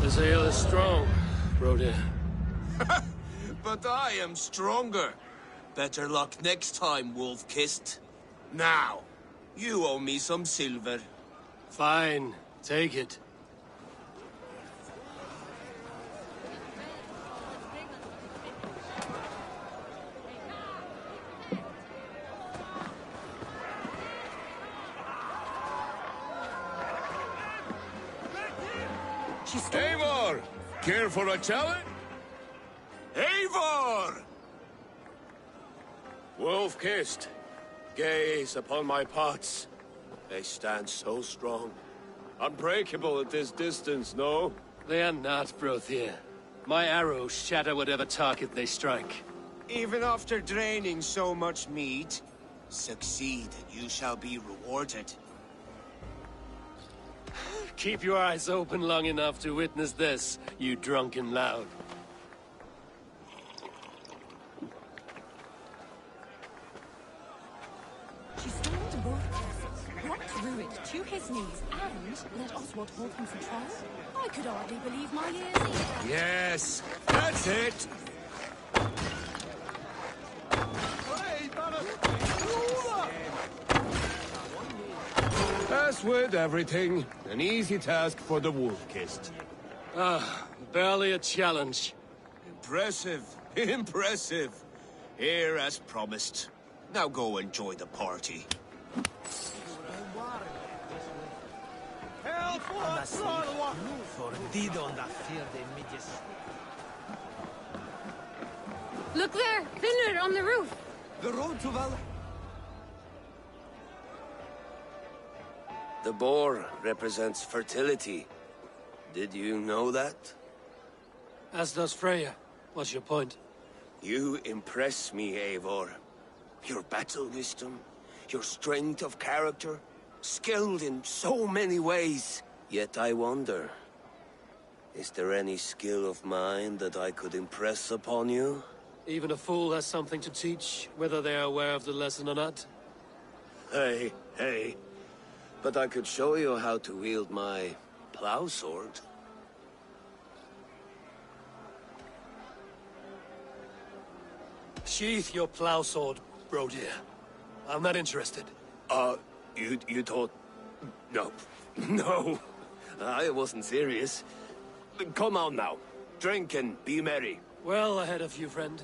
[SPEAKER 2] This ale is strong, Brody.
[SPEAKER 15] But I am stronger. Better luck next time, Wolf-Kissed. Now, you owe me some silver.
[SPEAKER 2] Fine, take it.
[SPEAKER 9] Eivor! Care for a challenge?
[SPEAKER 16] Eivor! Wolf-Kissed, gaze upon my pots. They stand so strong. Unbreakable at this distance, no?
[SPEAKER 2] They are not, Brothir. My arrows shatter whatever target they strike.
[SPEAKER 15] Even after draining so much meat, succeed and you shall be rewarded.
[SPEAKER 2] Keep your eyes open long enough to witness this, you drunken loud.
[SPEAKER 14] She stormed both, rocked Rurik to his knees, and let Oswald hold him for trial. I could hardly believe my ears either.
[SPEAKER 16] Yes, that's it! As with everything, an easy task for the Wolf-Kissed.
[SPEAKER 2] Ah, barely a challenge.
[SPEAKER 15] Impressive, impressive. Here as promised. Now go enjoy the party.
[SPEAKER 7] Look there! Finner on the roof!
[SPEAKER 15] The road to Valhalla.
[SPEAKER 16] The boar represents fertility. Did you know that?
[SPEAKER 2] As does Freya. What's your point?
[SPEAKER 16] You impress me, Eivor. Your battle wisdom, your strength of character, skilled in so many ways. Yet I wonder, is there any skill of mine that I could impress upon you?
[SPEAKER 2] Even a fool has something to teach, whether they are aware of the lesson or not.
[SPEAKER 16] Hey, hey. But I could show you how to wield my plow sword.
[SPEAKER 2] Sheath your plow sword, bro dear. I'm not interested.
[SPEAKER 16] You thought... No. No. I wasn't serious. Come on now. Drink and be merry.
[SPEAKER 2] Well ahead of you, friend.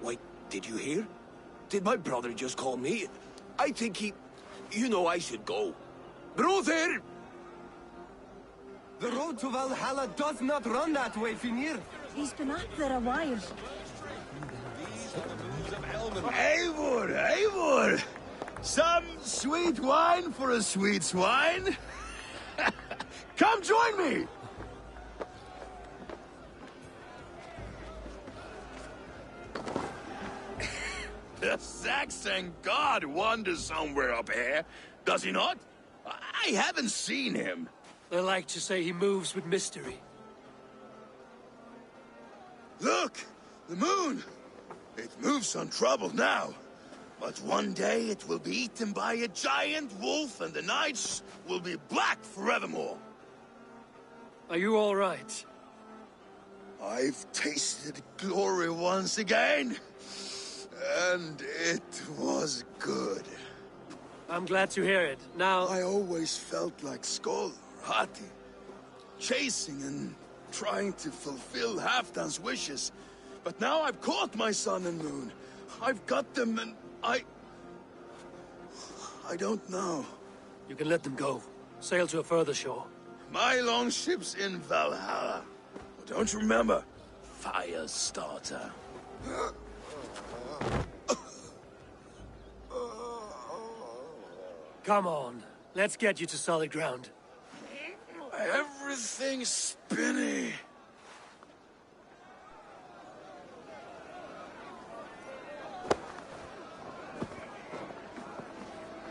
[SPEAKER 16] Wait, did you hear? Did my brother just call me? I think he... You know I should go. Brother!
[SPEAKER 6] The road to Valhalla does not run that way, Finir.
[SPEAKER 8] He's been up there a while.
[SPEAKER 11] Eivor, Eivor! Some sweet wine for a sweet swine? Come join me! The Saxon god wanders somewhere up here, does he not? I haven't seen him.
[SPEAKER 2] They like to say he moves with mystery.
[SPEAKER 11] Look! The moon! It moves untroubled now. But one day it will be eaten by a giant wolf and the nights will be black forevermore.
[SPEAKER 2] Are you all right?
[SPEAKER 11] I've tasted glory once again. And it was good.
[SPEAKER 2] I'm glad to hear it. Now...
[SPEAKER 11] I always felt like Skoll or Hati. Chasing and trying to fulfill Halfdan's wishes. But now I've caught my sun and moon. I've got them and I don't know.
[SPEAKER 2] You can let them go. Sail to a further shore.
[SPEAKER 11] My longship's in Valhalla. Don't you remember? Fire starter.
[SPEAKER 2] Come on. Let's get you to solid ground.
[SPEAKER 11] Everything's spinny.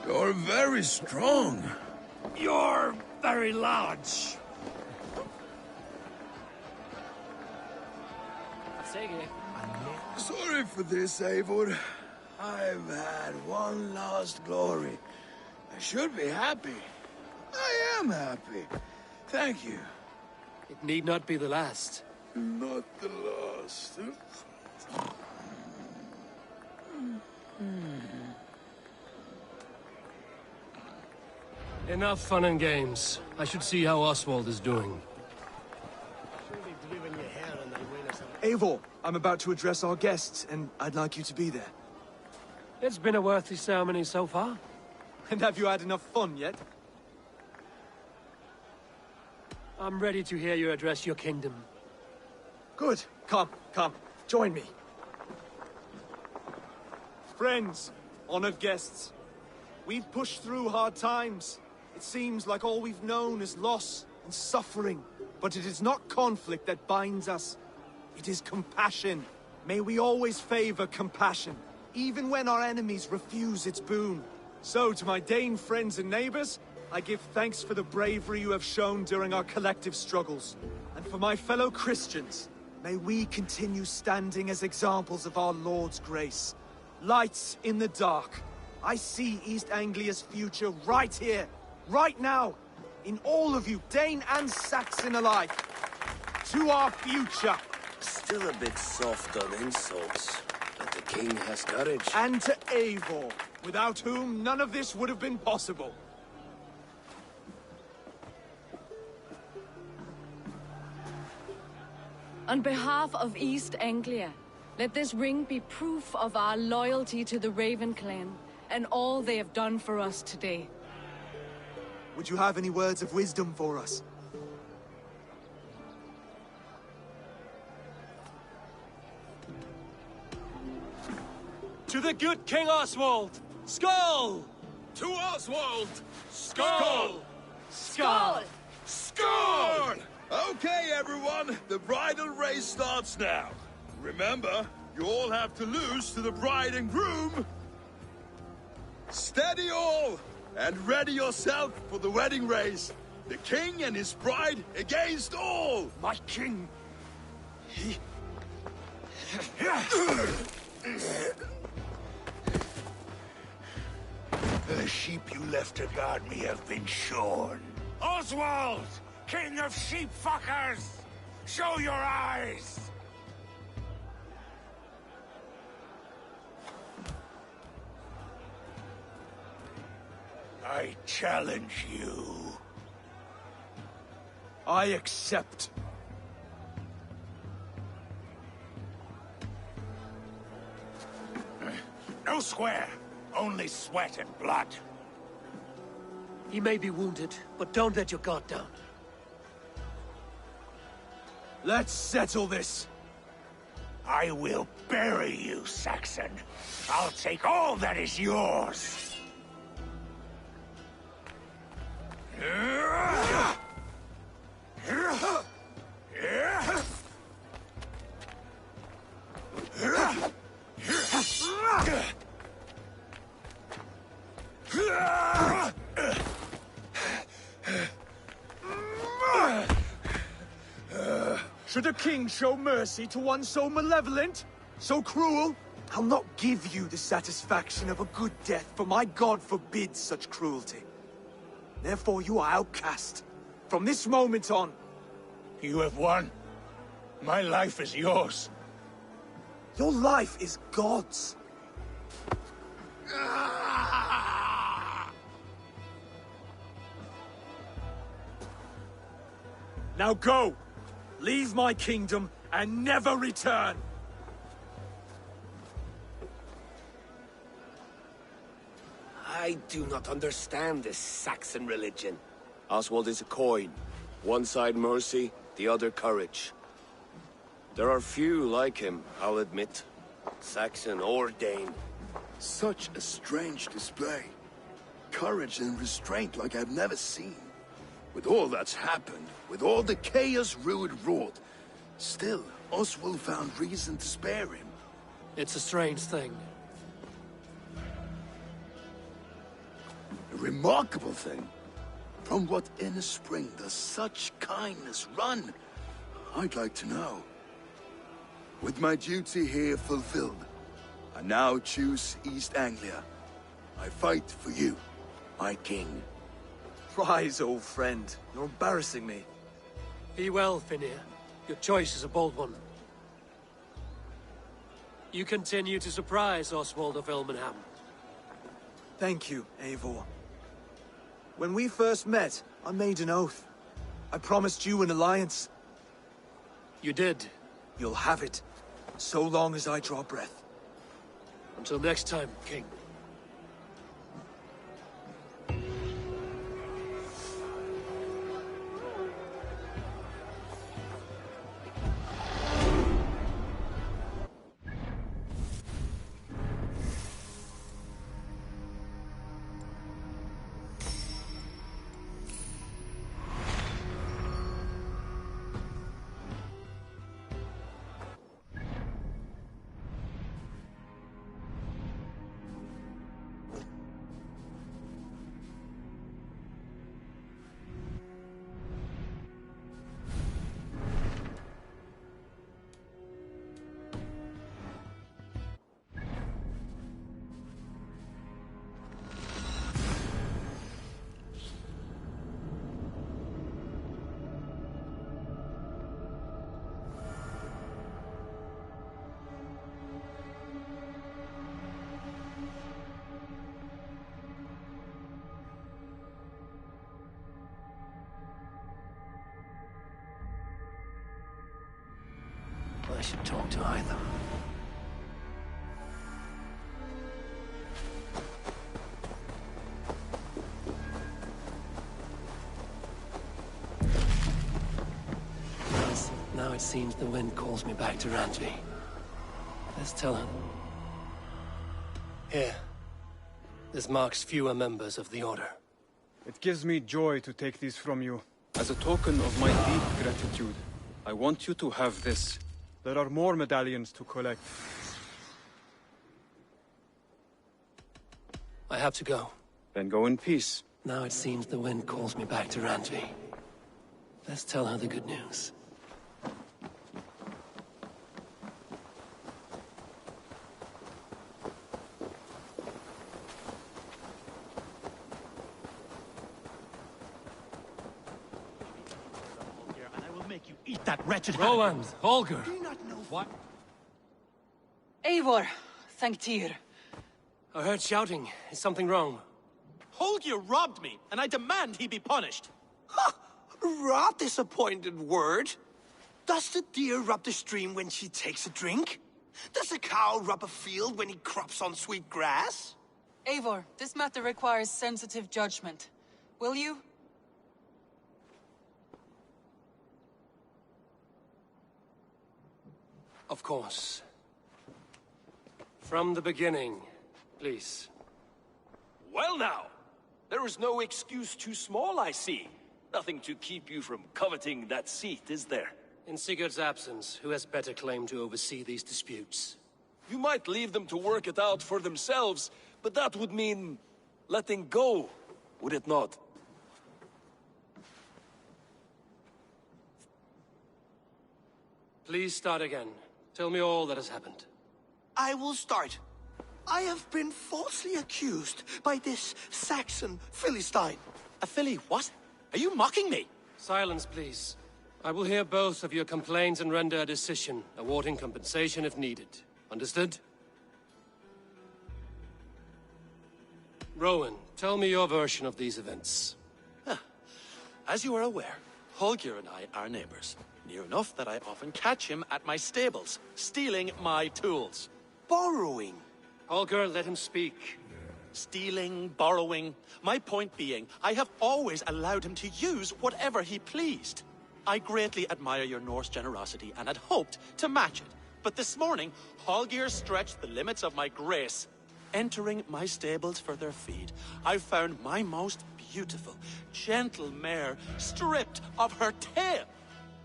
[SPEAKER 11] You're very strong.
[SPEAKER 2] You're very large.
[SPEAKER 11] Sorry for this, Eivor. I've had one last glory. I should be happy. I am happy. Thank you.
[SPEAKER 2] It need not be the last.
[SPEAKER 11] Not the last.
[SPEAKER 2] Enough fun and games. I should see how Oswald is doing.
[SPEAKER 13] Eivor, I'm about to address our guests, and I'd like you to be there.
[SPEAKER 2] It's been a worthy ceremony so far.
[SPEAKER 13] And have you had enough fun yet?
[SPEAKER 2] I'm ready to hear you address your kingdom.
[SPEAKER 13] Good. Come, join me. Friends, honored guests, we've pushed through hard times. It seems like all we've known is loss and suffering. But it is not conflict that binds us. It is compassion. May we always favor compassion, even when our enemies refuse its boon. So, to my Dane friends and neighbors, I give thanks for the bravery you have shown during our collective struggles. And for my fellow Christians, may we continue standing as examples of our Lord's grace. Lights in the dark. I see East Anglia's future right here, right now, in all of you, Dane and Saxon alike. To our future.
[SPEAKER 16] Still a bit soft on insults, but the king has courage.
[SPEAKER 13] And to Eivor, without whom none of this would have been possible.
[SPEAKER 17] On behalf of East Anglia, let this ring be proof of our loyalty to the Raven clan and all they have done for us today.
[SPEAKER 13] Would you have any words of wisdom for us?
[SPEAKER 2] To the good King Oswald! Skull!
[SPEAKER 9] To Oswald!
[SPEAKER 2] Skull!
[SPEAKER 17] Skull!
[SPEAKER 11] Score! Okay, everyone, the bridal race starts now. Remember, you all have to lose to the bride and groom. Steady all, and ready yourself for the wedding race. The king and his bride against all.
[SPEAKER 12] My king! The sheep you left to guard me have been shorn. Oswald! King of sheep fuckers! Show your eyes! I challenge you.
[SPEAKER 13] I accept.
[SPEAKER 12] No square, only sweat and blood.
[SPEAKER 2] He may be wounded, but don't let your guard down.
[SPEAKER 13] Let's settle this.
[SPEAKER 12] I will bury you, Saxon. I'll take all that is yours.
[SPEAKER 13] Should a king show mercy to one so malevolent? So cruel? I'll not give you the satisfaction of a good death, for my god forbids such cruelty. Therefore you are outcast. From this moment on.
[SPEAKER 12] You have won. My life is yours.
[SPEAKER 13] Your life is God's. Now go! Leave my kingdom and never return!
[SPEAKER 16] I do not understand this Saxon religion. Oswald is a coin. One side mercy, the other courage. There are few like him, I'll admit. Saxon or Dane.
[SPEAKER 11] Such a strange display. Courage and restraint like I've never seen. With all that's happened, with all the chaos Rued wrought, still, Oswald found reason to spare him.
[SPEAKER 2] It's a strange thing.
[SPEAKER 11] A remarkable thing. From what inner spring does such kindness run? I'd like to know. With my duty here fulfilled, I now choose East Anglia. I fight for you, my king.
[SPEAKER 13] Rise, old friend. You're embarrassing me.
[SPEAKER 2] Be well, Finnir. Your choice is a bold one. You continue to surprise Oswald of Ilmenham.
[SPEAKER 13] Thank you, Eivor. When we first met, I made an oath. I promised you an alliance.
[SPEAKER 2] You did.
[SPEAKER 13] You'll have it, so long as I draw breath.
[SPEAKER 2] Until next time, King. I should talk to either. Now it seems the wind calls me back to Randvi. Let's tell her. Here. This marks fewer members of the Order.
[SPEAKER 18] It gives me joy to take these from you. As a token of my deep gratitude, I want you to have this. There are more medallions to collect.
[SPEAKER 2] I have to go.
[SPEAKER 18] Then go in peace.
[SPEAKER 2] Now it seems the wind calls me back to Randvi. Let's tell her the good news.
[SPEAKER 12] Eat that wretched
[SPEAKER 2] Roland, Holger.
[SPEAKER 12] Do you not know what?
[SPEAKER 19] Eivor, thank Tyr.
[SPEAKER 2] I heard shouting. Is something wrong?
[SPEAKER 19] Holger robbed me, and I demand he be punished.
[SPEAKER 20] Ha! Robbed is a pointed word. Does the deer rub the stream when she takes a drink? Does a cow rub a field when he crops on sweet grass?
[SPEAKER 21] Eivor, this matter requires sensitive judgment. Will you?
[SPEAKER 2] Of course. From the beginning, please.
[SPEAKER 22] Well now, there is no excuse too small, I see. Nothing to keep you from coveting that seat, is there?
[SPEAKER 2] In Sigurd's absence, who has better claim to oversee these disputes?
[SPEAKER 22] You might leave them to work it out for themselves, but that would mean letting go, would it not?
[SPEAKER 2] Please start again. Tell me all that has happened.
[SPEAKER 20] I will start. I have been falsely accused by this Saxon Philistine.
[SPEAKER 19] A Philly what? Are you mocking me?
[SPEAKER 2] Silence, please. I will hear both of your complaints and render a decision, awarding compensation if needed. Understood? Rowan, tell me your version of these events.
[SPEAKER 19] As you are aware, Holger and I are neighbors. Near enough that I often catch him at my stables, stealing my tools.
[SPEAKER 20] Borrowing.
[SPEAKER 2] Holger, let him speak.
[SPEAKER 19] Stealing, borrowing. My point being, I have always allowed him to use whatever he pleased. I greatly admire your Norse generosity and had hoped to match it. But this morning, Holger stretched the limits of my grace. Entering my stables for their feed, I found my most beautiful, gentle mare stripped of her tail.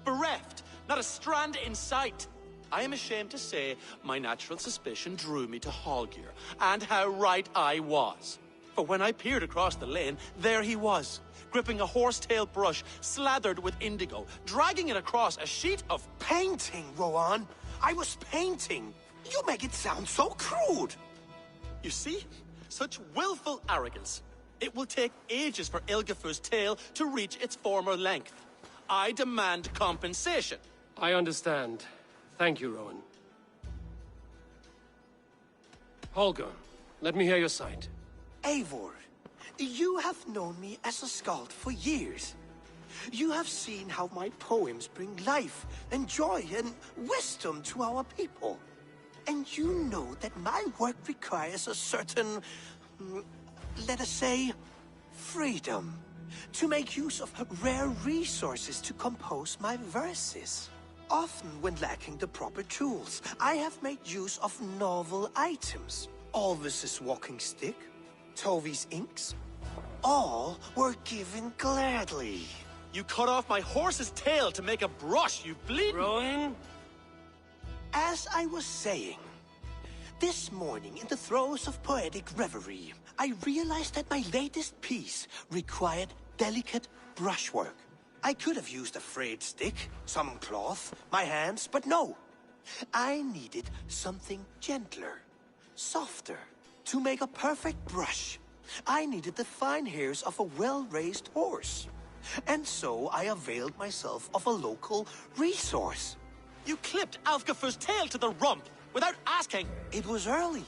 [SPEAKER 19] Bereft, not a strand in sight. I am ashamed to say my natural suspicion drew me to Holger, and how right I was. For when I peered across the lane, there he was, gripping a horsetail brush slathered with indigo, dragging it across a sheet of
[SPEAKER 20] painting, Rowan. I was painting. You make it sound so crude.
[SPEAKER 19] You see? Such willful arrogance. It will take ages for Ilgafur's tail to reach its former length. I demand compensation.
[SPEAKER 2] I understand. Thank you, Rowan. Holger, let me hear your side.
[SPEAKER 20] Eivor, you have known me as a skald for years. You have seen how my poems bring life and joy and wisdom to our people. And you know that my work requires a certain, let us say, freedom. To make use of rare resources to compose my verses. Often when lacking the proper tools, I have made use of novel items. Alvis's walking stick, Tovi's inks, all were given gladly.
[SPEAKER 19] You cut off my horse's tail to make a brush, you bleeding...
[SPEAKER 2] Rowan?
[SPEAKER 20] As I was saying, this morning in the throes of poetic reverie, I realized that my latest piece required delicate brushwork. I could have used a frayed stick, some cloth, my hands, but no. I needed something gentler, softer. To make a perfect brush, I needed the fine hairs of a well-raised horse. And so I availed myself of a local resource.
[SPEAKER 19] You clipped Alfgafur's tail to the rump without asking.
[SPEAKER 20] It was early.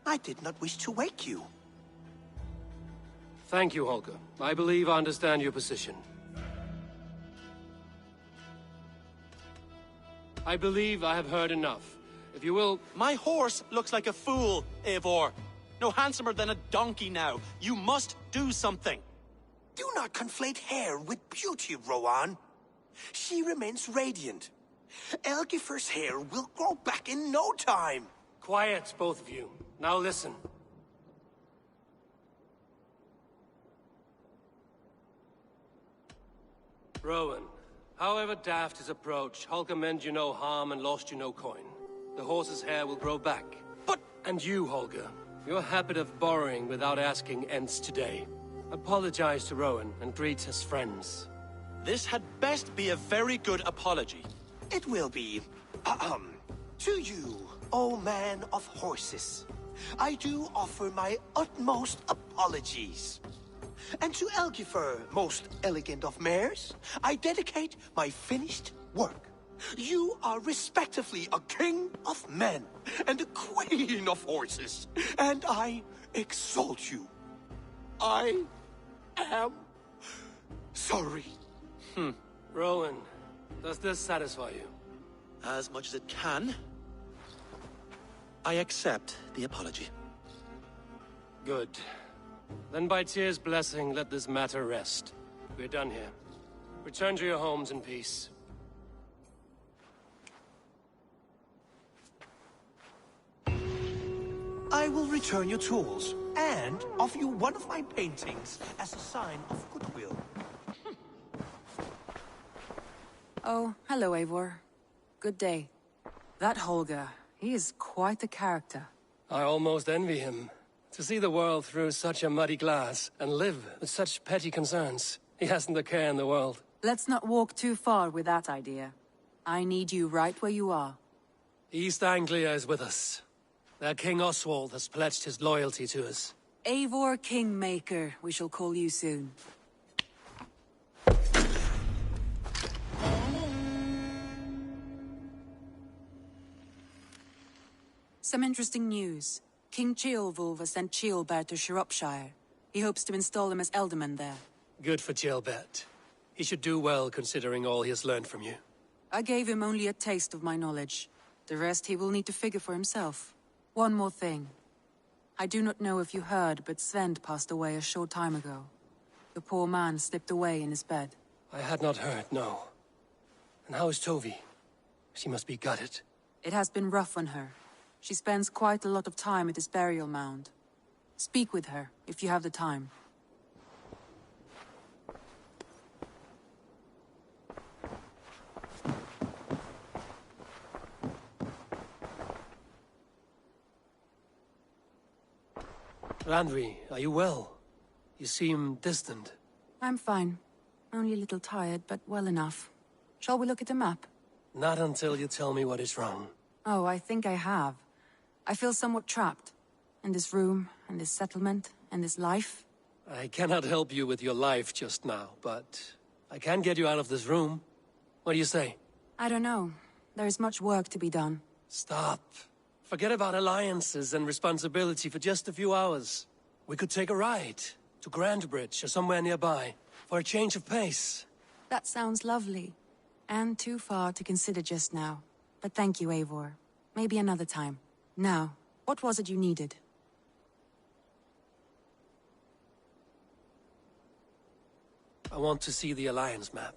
[SPEAKER 20] I did not wish to wake you.
[SPEAKER 2] Thank you, Holger. I believe I understand your position. I believe I have heard enough. If you will...
[SPEAKER 19] My horse looks like a fool, Eivor. No handsomer than a donkey now. You must do something.
[SPEAKER 20] Do not conflate hair with beauty, Rowan. She remains radiant. Elgifur's hair will grow back in no time.
[SPEAKER 2] Quiet, both of you. Now listen. Rowan, however daft his approach, Holger meant you no harm and lost you no coin. The horse's hair will grow back.
[SPEAKER 19] But...
[SPEAKER 2] And you, Holger, your habit of borrowing without asking ends today. Apologize to Rowan and greet his friends.
[SPEAKER 19] This had best be a very good apology.
[SPEAKER 20] It will be. To you, O man of horses, I do offer my utmost apologies. And to Elgifur, most elegant of mares, I dedicate my finished work. You are respectively a king of men and a queen of horses, and I exalt you. I am sorry.
[SPEAKER 2] Rowan, does this satisfy you?
[SPEAKER 19] As much as it can. I accept the apology.
[SPEAKER 2] Good. Then by Tyr's blessing, let this matter rest. We're done here. Return to your homes in peace.
[SPEAKER 20] I will return your tools, and offer you one of my paintings as a sign of goodwill.
[SPEAKER 17] Oh, hello, Eivor. Good day. That Holger, he is quite the character.
[SPEAKER 2] I almost envy him. To see the world through such a muddy glass, and live with such petty concerns. He hasn't a care in the world.
[SPEAKER 17] Let's not walk too far with that idea. I need you right where you are.
[SPEAKER 2] East Anglia is with us. Their King Oswald has pledged his loyalty to us.
[SPEAKER 17] Eivor Kingmaker, we shall call you soon. Some interesting news. King Ceolwulf has sent Ceolbert to Shropshire. He hopes to install him as Elderman there.
[SPEAKER 2] Good for Ceolbert. He should do well considering all he has learned from you.
[SPEAKER 17] I gave him only a taste of my knowledge. The rest he will need to figure for himself. One more thing. I do not know if you heard, but Svend passed away a short time ago. The poor man slipped away in his bed.
[SPEAKER 2] I had not heard, no. And how is Tovi? She must be gutted.
[SPEAKER 17] It has been rough on her. She spends quite a lot of time at his burial mound. Speak with her, if you have the time.
[SPEAKER 2] Randvi, are you well? You seem distant.
[SPEAKER 17] I'm fine. Only a little tired, but well enough. Shall we look at the map?
[SPEAKER 2] Not until you tell me what is wrong.
[SPEAKER 17] Oh, I think I have. I feel somewhat trapped. In this room, in this settlement, in this life.
[SPEAKER 2] I cannot help you with your life just now, but I can get you out of this room. What do you say?
[SPEAKER 17] I don't know. There is much work to be done.
[SPEAKER 2] Stop. Forget about alliances and responsibility for just a few hours. We could take a ride to Grandbridge or somewhere nearby for a change of pace.
[SPEAKER 17] That sounds lovely. And too far to consider just now. But thank you, Eivor. Maybe another time. Now, what was it you needed?
[SPEAKER 2] I want to see the Alliance map.